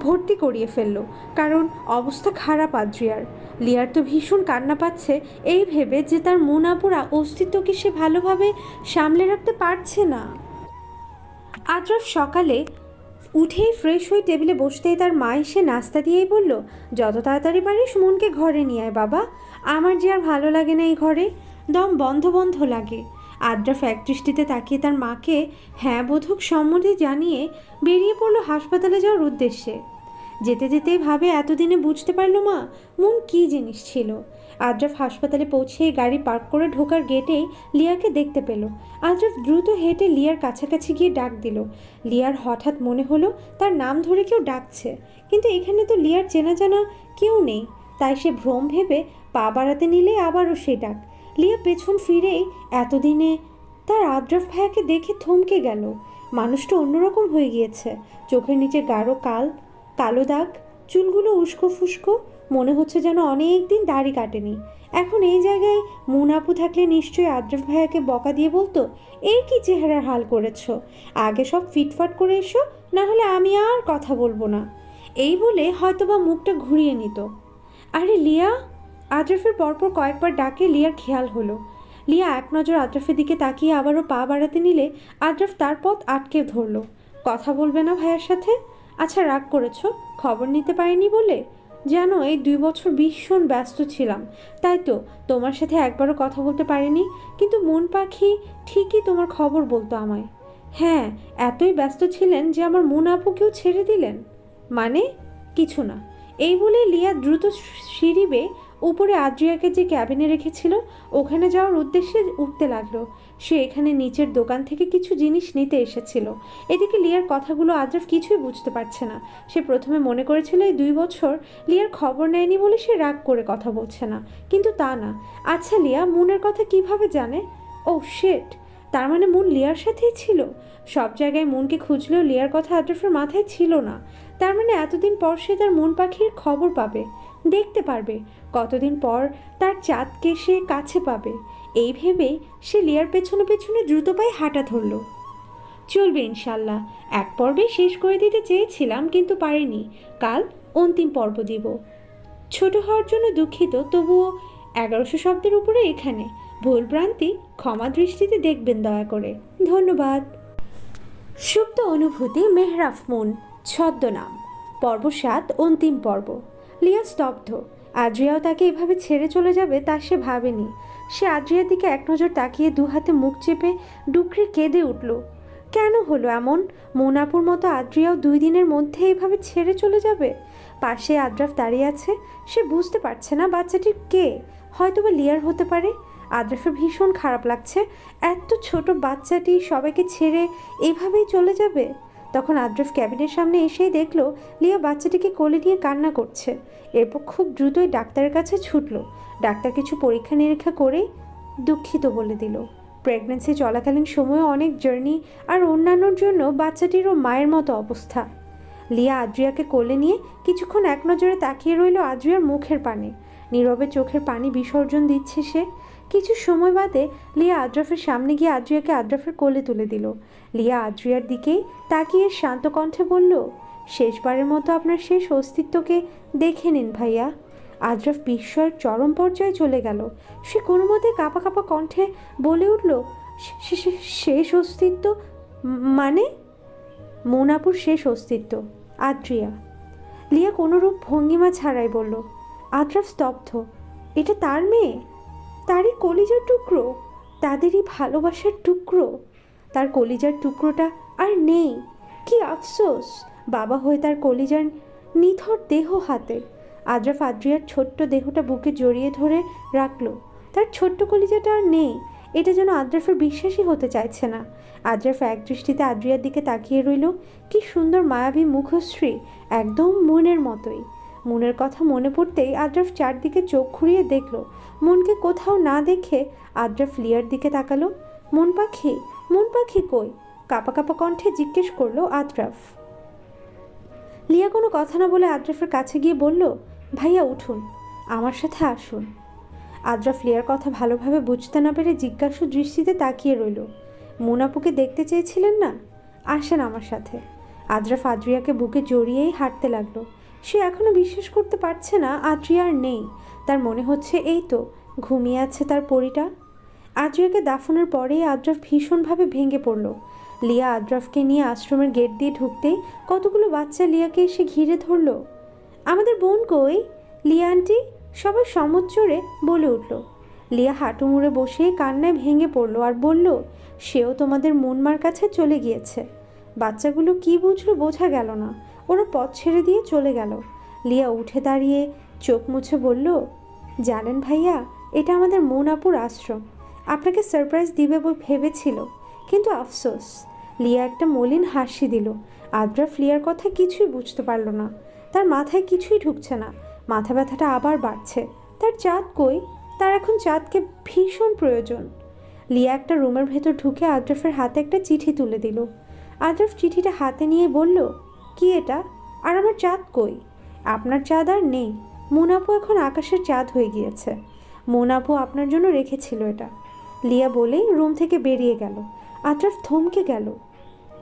ভর্তি করিয়ে ফেলল, কারণ অবস্থা খারাপ আদ্রিয়ার। লিয়ার তো ভীষণ কান্না পাচ্ছে এই ভেবে যে তার মন আপুরা অস্তিত্বকে সে ভালোভাবে সামলে রাখতে পারছে না। আদ্রাফ সকালে উঠেই ফ্রেশ হয়ে টেবিলে বসতেই তার মা এসে নাস্তা দিয়েই বলল, যত তাড়াতাড়ি পারিস মনকে ঘরে নিয়ে আয় বাবা, আমার যে আর ভালো লাগে না এই ঘরে, দম বন্ধ বন্ধ লাগে। আদ্রাফ এক দৃষ্টিতে তাকিয়ে তার মাকে হ্যাঁ বোধক সম্মতি জানিয়ে বেরিয়ে পড়ল হাসপাতালে যাওয়ার উদ্দেশ্যে। যেতে যেতেই ভাবে এতদিনে বুঝতে পারল মা মন কী জিনিস ছিল। আদ্রাফ হাসপাতালে পৌঁছে গাড়ি পার্ক করে ঢোকার গেটেই লিয়াকে দেখতে পেল। আদ্রাফ দ্রুত হেঁটে লিয়ার কাছাকাছি গিয়ে ডাক দিল। লিয়ার হঠাৎ মনে হলো তার নাম ধরে কেউ ডাকছে, কিন্তু এখানে তো লিয়ার চেনা জানা কেউ নেই। তাই সে ভ্রম ভেবে পা বাড়াতে নিলে আবারও সে ডাক। লিয়া পেছন ফিরেই এতদিনে তার আদ্রাফ ভাইয়াকে দেখে থমকে গেল। মানুষটা অন্যরকম হয়ে গিয়েছে। চোখের নিচে গাঢ় কালো দাগ, চুলগুলো উস্কো ফুস্কো, মনে হচ্ছে যেন অনেক দিন দাড়ি কাটেনি। এখন এই জায়গায় মুন আপু থাকলে নিশ্চয়ই আদ্রাফ ভাইয়াকে বকা দিয়ে বলতো, এই কি চেহারার হাল করেছ, আগে সব ফিটফাট করে এসো, না হলে আমি আর কথা বলবো না, এই বলে হয়তোবা মুখটা ঘুরিয়ে নিত। আরে লিয়া! আদ্রাফের পরপর কয়েকবার ডাকে লিয়ার খেয়াল হলো। লিয়া এক নজর আদ্রাফের দিকে তাকিয়ে আবারও পা বাড়াতে নিলে আদ্রাফ তার পথ আটকে ধরল। কথা বলবে না ভাইয়ার সাথে? আচ্ছা রাগ করেছো খবর নিতে পারিনি বলে? জানো এই 2 বছর ভীষণ ব্যস্ত ছিলাম, তাই তো তোমার সাথে একবারও কথা বলতে পারিনি। কিন্তু মন পাখি ঠিকই তোমার খবর বলতো আমায়। হ্যাঁ, এতই ব্যস্ত ছিলেন যে আমার মন আপুকেও ছেড়ে দিলেন? মানে কিছু না, এই বলে লিয়া দ্রুত সিঁড়ি বেয়ে উপরে আদ্রিয়াকে যে ক্যাবিনে রেখেছিল ওখানে যাওয়ার উদ্দেশ্যে উঠতে লাগলো। সে এখানে নিচের দোকান থেকে কিছু জিনিস নিতে এসেছিল। এদিকে লিয়ার কথাগুলো আদ্রাফ কিছুই বুঝতে পারছে না। সে প্রথমে মনে করেছিল এই 2 বছর লিয়ার খবর নেয়নি বলে সে রাগ করে কথা বলছে না, কিন্তু তা না। আচ্ছা লিয়া মুনের কথা কিভাবে জানে? ও শিট, তার মানে মুন লিয়ার সাথেই ছিল। সব জায়গায় মুনকে খুঁজলেও লিয়ার কথা আদ্রাফের মাথায় ছিল না। তার মানে এতদিন পর সে তার মন পাখির খবর পাবে, দেখতে পারবে। কতদিন পর তার চাঁদকে সে কাছে পাবে। এই ভেবেই সে লিয়ার পেছনে পেছনে দ্রুত পায়ে হাঁটা ধরল। চলবে ইনশাল্লাহ। এক পর্বে শেষ করে দিতে চেয়েছিলাম কিন্তু পারিনি। কাল অন্তিম পর্ব দিব। ছোট হওয়ার জন্য দুঃখিত, তবুও 1100 শব্দের উপরে এখানে। ভুলভ্রান্তি ক্ষমা দৃষ্টিতে দেখবেন দয়া করে। ধন্যবাদ। সুপ্ত অনুভূতি মেহরাফ মুন, ছদ্মনাম, পর্ব 7, অন্তিম পর্ব। লিয়া স্তব্ধ। আদ্রিয়াও তাকে এভাবে ছেড়ে চলে যাবে তা সে ভাবেনি। সে আদ্রিয়ার দিকে এক নজর তাকিয়ে 2 হাতে মুখ চেপে ডুকরে কেঁদে উঠল। কেন হলো এমন? মোনাপুর মতো আদ্রিয়াও 2 দিনের মধ্যে এইভাবে ছেড়ে চলে যাবে? পাশে আদ্রাফ দাঁড়িয়ে আছে। সে বুঝতে পারছে না বাচ্চাটির কে। হয়তোবা লিয়ার হতে পারে। আদ্রাফের ভীষণ খারাপ লাগছে। এত ছোট বাচ্চাটি সবাইকে ছেড়ে এভাবেই চলে যাবে। তখন আদ্রাফ ক্যাবিনের সামনে এসেই দেখলো লিয়া বাচ্চাটিকে কোলে নিয়ে কান্না করছে। এরপর খুব দ্রুতই ডাক্তারের কাছে ছুটল। ডাক্তার কিছু পরীক্ষা নিরীক্ষা করে দুঃখিত বলে দিল। প্রেগন্যান্সি চলাকালীন সময়ে অনেক জার্নি আর অন্যান্যর জন্য বাচ্চাটিরও মায়ের মতো অবস্থা। লিয়া আদ্রিয়াকে কোলে নিয়ে কিছুক্ষণ এক নজরে তাকিয়ে রইল আদ্রিয়ার মুখের পানে। নীরবে চোখের পানি বিসর্জন দিচ্ছে সে। কিছু সময় বাদে লিয়া আদ্রাফের সামনে গিয়ে আদ্রিয়াকে আদ্রাফের কোলে তুলে দিল। লিয়া আদ্রিয়ার দিকেই তাকিয়ে শান্ত কণ্ঠে বলল, শেষবারের মতো আপনার শেষ অস্তিত্বকে দেখে নিন ভাইয়া। আদ্রাফ বিস্ময়ের চরম পর্যায়ে চলে গেল। সে কোনো মতে কাঁপা কাঁপা কণ্ঠে বলে উঠল, শেষ অস্তিত্ব মানে? মোনাপুর শেষ অস্তিত্ব আদ্রিয়া। লিয়া কোনোরূপ ভঙ্গিমা ছাড়াই বলল। আদ্রাফ স্তব্ধ। এটা তার মেয়ে, তারই কলিজার টুকরো, তাদেরই ভালোবাসার টুকরো। তার কলিজার টুকরোটা আর নেই। কি আফসোস, বাবা হয়ে তার কলিজার নিথর দেহ হাতে। আদ্রাফ আদ্রিয়ার ছোট্ট দেহটা বুকে জড়িয়ে ধরে রাখল। তার ছোট্ট কলিজাটা আর নেই, এটা যেন আদ্রাফের বিশ্বাসই হতে চাইছে না। আদ্রাফ এক দৃষ্টিতে আদ্রিয়ার দিকে তাকিয়ে রইল। কি সুন্দর মায়াবী মুখশ্রী, একদম মনের মতোই। মনের কথা মনে পড়তেই আদ্রাফ চারদিকে চোখ ঘুরিয়ে দেখল। মনকে কোথাও না দেখে আদ্রাফ লিয়ার দিকে তাকালো। মন পাখি কই? কাঁপা কাঁপা কণ্ঠে জিজ্ঞেস করলো আদ্রাফ। লিয়া কোনো কথা না বলে আদ্রাফের কাছে গিয়ে বলল, ভাইয়া উঠুন, আমার সাথে আসুন। আদ্রাফ লিয়ার কথা ভালোভাবে বুঝতে না পেরে জিজ্ঞাসু দৃষ্টিতে তাকিয়ে রইল। মুনাপুকে দেখতে চেয়েছিলেন না? আসেন আমার সাথে। আদ্রাফ আদ্রিয়াকে বুকে জড়িয়েই হাঁটতে লাগলো। সে এখনো বিশ্বাস করতে পারছে না আদ্রিয়া আর নেই। তার মনে হচ্ছে এই তো ঘুমিয়ে আছে তার পরীটা। আদ্রিয়াকে দাফনের পরেই আদ্রাফ ভীষণভাবে ভেঙে পড়ল। লিয়া আদ্রাফকে নিয়ে আশ্রমের গেট দিয়ে ঢুকতেই কতগুলো বাচ্চা লিয়াকে এসে ঘিরে ধরল। আমাদের বোন কই? লিয়া আন্টি, সবাই সমুচ্চরে বলে উঠল। লিয়া হাঁটু মুড়ে বসে কান্নায় ভেঙে পড়ল আর বলল, সেও তোমাদের মনমার কাছে চলে গিয়েছে। বাচ্চাগুলো কি বুঝলো বোঝা গেল না। ওরা পথ ছেড়ে দিয়ে চলে গেল। লিয়া উঠে দাঁড়িয়ে চোখ মুছে বলল, জানেন ভাইয়া, এটা আমাদের মোনাপুর আশ্রম। আপনাকে সারপ্রাইজ দিবে ভেবেছিল, কিন্তু আফসোস। লিয়া একটা মলিন হাসি দিল। আদ্রাফ লিয়ার কথা কিছুই বুঝতে পারল না। তার মাথায় কিছুই ঢুকছে না। মাথা ব্যথাটা আবার বাড়ছে। তার চাঁদ কই? তার এখন চাঁদকে ভীষণ প্রয়োজন। লিয়া একটা রুমের ভেতর ঢুকে আদ্রাফের হাতে একটা চিঠি তুলে দিল। আদ্রাফ চিঠিটা হাতে নিয়ে বলল, কি এটা? আর আমার চাঁদ কই? আপনার চাঁদ আর নেই। মোনাপু এখন আকাশের চাঁদ হয়ে গিয়েছে। মোনাপু আপনার জন্য রেখেছিল এটা। লিয়া বলেই রুম থেকে বেরিয়ে গেল। আদ্রাফ থমকে গেল।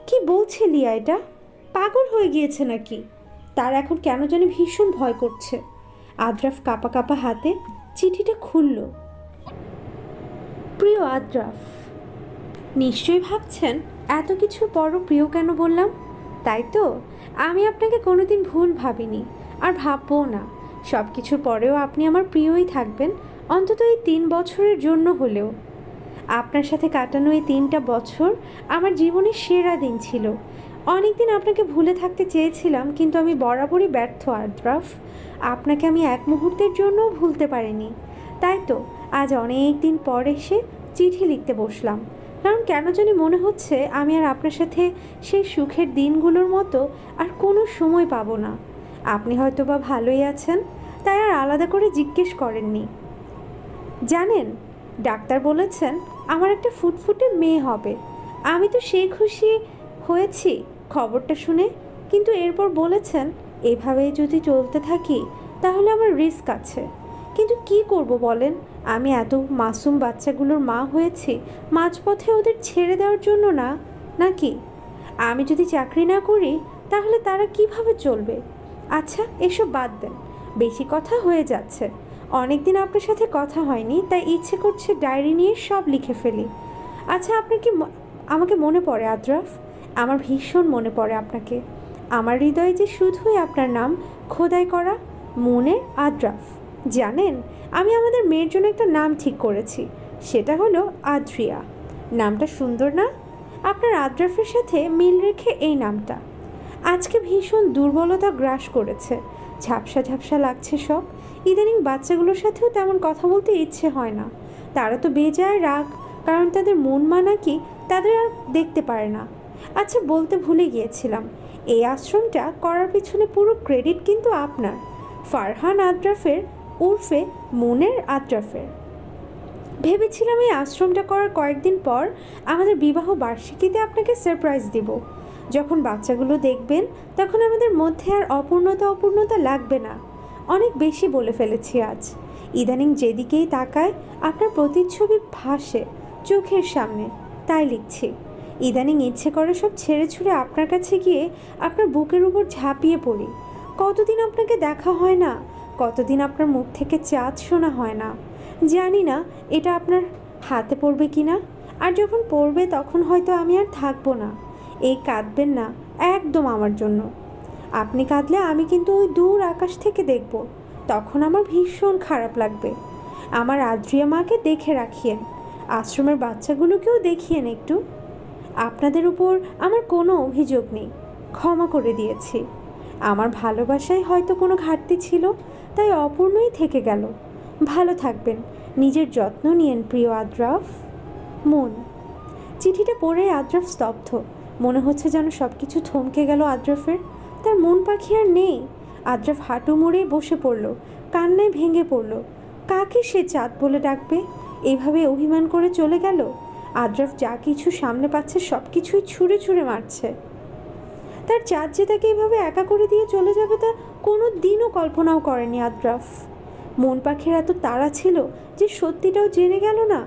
কি বলছে লিয়া? এটা পাগল হয়ে গিয়েছে নাকি? তার এখন কেন জানি ভীষণ ভয় করছে। আদ্রাফ কাঁপা কাঁপা হাতে চিঠিটা খুলল। প্রিয় আদ্রাফ, নিশ্চয়ই ভাবছেন এত কিছু পরও প্রিয় কেন বললাম। তাই তো, আমি আপনাকে কোনোদিন ভুল ভাবিনি আর ভাববও না। সব কিছুর পরেও আপনি আমার প্রিয়ই থাকবেন, অন্তত এই 3 বছরের জন্য হলেও। আপনার সাথে কাটানো এই 3টা বছর আমার জীবনের সেরা দিন ছিল। অনেক দিন আপনাকে ভুলে থাকতে চেয়েছিলাম, কিন্তু আমি বরাবরই ব্যর্থ আদ্রাফ। আপনাকে আমি এক মুহূর্তের জন্যও ভুলতে পারিনি। তাই তো আজ অনেক দিন পর এসে চিঠি লিখতে বসলাম, কারণ কেন জানি মনে হচ্ছে আমি আর আপনার সাথে সেই সুখের দিনগুলোর মতো আর কোনো সময় পাবো না। আপনি হয়তো বা ভালোই আছেন, তাই আর আলাদা করে জিজ্ঞেস করেননি। জানেন, ডাক্তার বলেছেন আমার একটা ফুটফুটে মেয়ে হবে। আমি তো সেই খুশি হয়েছি খবরটা শুনে, কিন্তু এরপর বলেছেন এভাবেই যদি চলতে থাকি তাহলে আমার রিস্ক আছে। কিন্তু কি করব বলেন? আমি এত মাসুম বাচ্চাগুলোর মা হয়েছি মাঝপথে ওদের ছেড়ে দেওয়ার জন্য না, নাকি? আমি যদি চাকরি না করি তাহলে তারা কিভাবে চলবে? আচ্ছা, এসব বাদ দেন, বেশি কথা হয়ে যাচ্ছে। অনেক দিন আপনার সাথে কথা হয়নি, তাই ইচ্ছে করছে ডায়েরি নিয়ে সব লিখে ফেলি। আচ্ছা, আপনার কি আমাকে মনে পড়ে আদ্রাফ? আমার ভীষণ মনে পড়ে আপনাকে। আমার হৃদয়ে যে শুধুই আপনার নাম খোদাই করা, মনের আদ্রাফ। জানেন, আমি আমাদের মেয়ের জন্য একটা নাম ঠিক করেছি, সেটা হলো আদ্রিয়া। নামটা সুন্দর না? আপনার আদ্রাফের সাথে মিল রেখে এই নামটা। আজকে ভীষণ দুর্বলতা গ্রাস করেছে, ঝাপসা ঝাপসা লাগছে সব। ইদানিং বাচ্চাগুলোর সাথেও তেমন কথা বলতে ইচ্ছে হয় না। তারা তো বেজায় রাগ, কারণ তাদের মন মানা কি তাদের আর দেখতে পারে না। আচ্ছা, বলতে ভুলে গিয়েছিলাম, এই আশ্রমটা করার পিছনে পুরো ক্রেডিট কিন্তু আপনার, ফারহান আদ্রাফের উর্ফে মনের আদ্রাফের। ভেবেছিলাম এই আশ্রমটা করার কয়েকদিন পর আমাদের বিবাহ বার্ষিকীতে আপনাকে সারপ্রাইজ দিব। যখন বাচ্চাগুলো দেখবেন তখন আমাদের মধ্যে আর অপূর্ণতা লাগবে না। অনেক বেশি বলে ফেলেছি আজ। ইদানিং যেদিকেই তাকায় আপনার প্রতিচ্ছবি ভাসে চোখের সামনে, তাই লিখছি। ইদানিং ইচ্ছে করে সব ছেড়ে ছুড়ে আপনার কাছে গিয়ে আপনার বুকের উপর ঝাঁপিয়ে পড়ি। কতদিন আপনাকে দেখা হয় না, কতদিন আপনার মুখ থেকে চাঁদ শোনা হয় না। জানি না এটা আপনার হাতে পড়বে কি না, আর যখন পড়বে তখন হয়তো আমি আর থাকবো না। এই কাঁদবেন না একদম আমার জন্য। আপনি কাঁদলে আমি কিন্তু ওই দূর আকাশ থেকে দেখব, তখন আমার ভীষণ খারাপ লাগবে। আমার আদ্রিয়া মাকে দেখে রাখিয়েন, আশ্রমের বাচ্চাগুলোকেও দেখিয়েন একটু। আপনাদের উপর আমার কোনো অভিযোগ নেই, ক্ষমা করে দিয়েছি। আমার ভালোবাসায় হয়তো কোনো ঘাটতি ছিল, তাই অপূর্ণই থেকে গেল। ভালো থাকবেন, নিজের যত্ন নিয়েন প্রিয় আদ্রাফ। মন। চিঠিটা পড়ে আদ্রাফ স্তব্ধ। মনে হচ্ছে যেন সব কিছু থমকে গেল আদ্রাফের। তার মন পাখি আর নেই। আদ্রাফ হাঁটু মুড়ে বসে পড়ল, কান্নায় ভেঙে পড়ল। কাকে সে চাঁদ বলে ডাকবে? এভাবে অভিমান করে চলে গেল। আদ্রাফ যা কিছু সামনে পাচ্ছে সব কিছুই ছুঁড়ে ছুঁড়ে মারছে। তার চাঁদ যে তাকে এভাবে একা করে দিয়ে চলে যাবে তা কোনো দিনও কল্পনাও করেনি আদ্রাফ। মন পাখির এত তাড়া ছিল যে সত্যিটাও জেনে গেল না।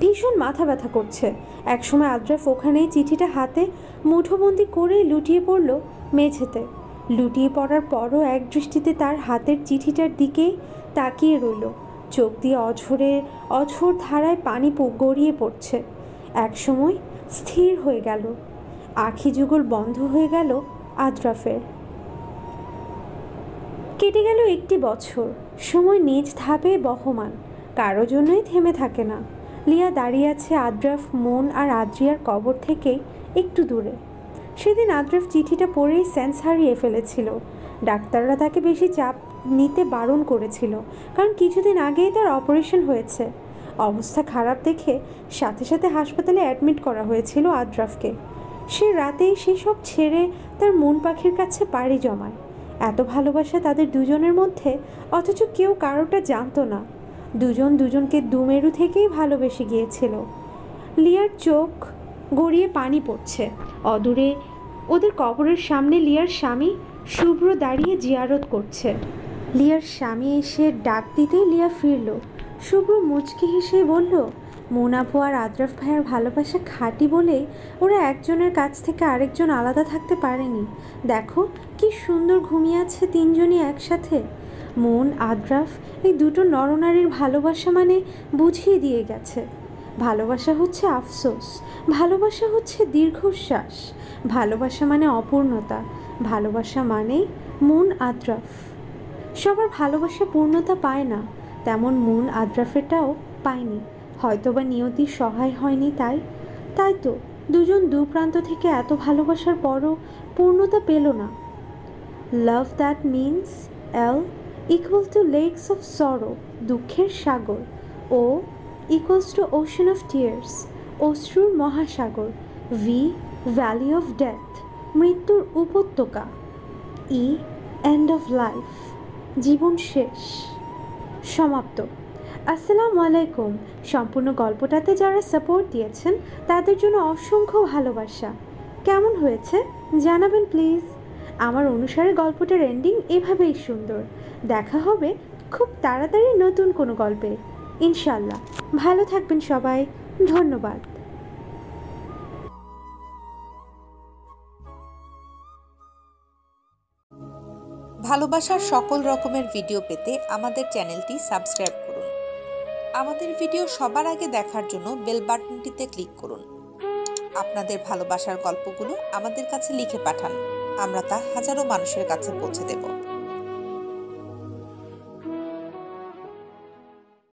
ভীষণ মাথা ব্যথা করছে। একসময় আদ্রাফ ওখানেই চিঠিটা হাতে মুঠোবন্দি করে লুটিয়ে পড়ল মেঝেতে। লুটিয়ে পড়ার পরও এক দৃষ্টিতে তার হাতের চিঠিটার দিকেই তাকিয়ে রইল। চোখ দিয়ে অঝোর ধারায় পানি গড়িয়ে পড়ছে। একসময় স্থির হয়ে গেল, আখি যুগল বন্ধ হয়ে গেল আদ্রাফের। কেটে গেল একটি বছর। সময় নিজ ধাপে বহমান, কারো জন্যই থেমে থাকে না। লিয়া দাঁড়িয়ে আছে আদ্রাফ, মন আর আদ্রিয়ার কবর থেকে একটু দূরে। সেদিন আদ্রাফ চিঠিটা পড়েই সেন্স হারিয়ে ফেলেছিল। ডাক্তাররা তাকে বেশি চাপ নিতে বারণ করেছিল, কারণ কিছুদিন আগেই তার অপারেশন হয়েছে। অবস্থা খারাপ দেখে সাথে সাথে হাসপাতালে অ্যাডমিট করা হয়েছিল আদ্রাফকে। সে রাতেই সেসব ছেড়ে তার মন পাখির কাছে পাড়ি জমায়। এত ভালোবাসা তাদের দুজনের মধ্যে, অথচ কেউ কারোটা জানতো না। দুজন দুজনকে দুমেরু থেকেই ভালোবেসে গিয়েছিল। লিয়ার চোখ গড়িয়ে পানি পড়ছে। অদূরে ওদের কবরের সামনে লিয়ার স্বামী শুভ্র দাঁড়িয়ে জিয়ারত করছে। লিয়ার স্বামী এসে ডাক দিতেই লিয়া ফিরল। শুভ্র মুচকি হেসে বলল, মোনাপু আর আদ্রাফ ভাইয়ার ভালোবাসা খাঁটি বলেই ওরা একজনের কাছ থেকে আরেকজন আলাদা থাকতে পারেনি। দেখো কি সুন্দর ঘুমিয়ে আছে তিনজনই একসাথে। মন, আদ্রাফ, এই দুটো নরনারীর ভালোবাসা মানে বুঝিয়ে দিয়ে গেছে। ভালোবাসা হচ্ছে আফসোস, ভালোবাসা হচ্ছে দীর্ঘশ্বাস, ভালোবাসা মানে অপূর্ণতা, ভালোবাসা মানেই মন, আদ্রাফ। সবার ভালোবাসা পূর্ণতা পায় না, তেমন মন আদ্রাফেরটাও পায়নি। হয়তোবা নিয়তি সহায় হয়নি, তাই তো দুজন দু প্রান্ত থেকে এত ভালোবাসার পরও পূর্ণতা পেল না। Love that means L equal to lakes of sorrow, দুঃখের সাগর। O equals to ocean of tears, অশ্রুর মহাসাগর। ভি ভ্যালি অফ ডেথ, মৃত্যুর উপত্যকা। ই এন্ড অফ লাইফ, জীবন শেষ, সমাপ্ত। আসসালামু আলাইকুম। সম্পূর্ণ গল্পটাতে যারা সাপোর্ট দিয়েছেন তাদের জন্য অসংখ্য ভালোবাসা। কেমন হয়েছে জানাবেন প্লিজ। আমার অনুসারে গল্পটার এন্ডিং এভাবেই সুন্দর। দেখা হবে খুব তাড়াতাড়ি নতুন কোনো গল্পে, ইনশাল্লাহ। ভালো থাকবেন সবাই, ধন্যবাদ। ভালোবাসার সকল রকমের ভিডিও পেতে আমাদের চ্যানেলটি সাবস্ক্রাইব করুন। আমাদের ভিডিও সবার আগে দেখার জন্য বেল বাটনটিতে ক্লিক করুন। আপনাদের ভালোবাসার গল্পগুলো আমাদের কাছে লিখে পাঠান, আমরা তা হাজারো মানুষের কাছে পৌঁছে দেব।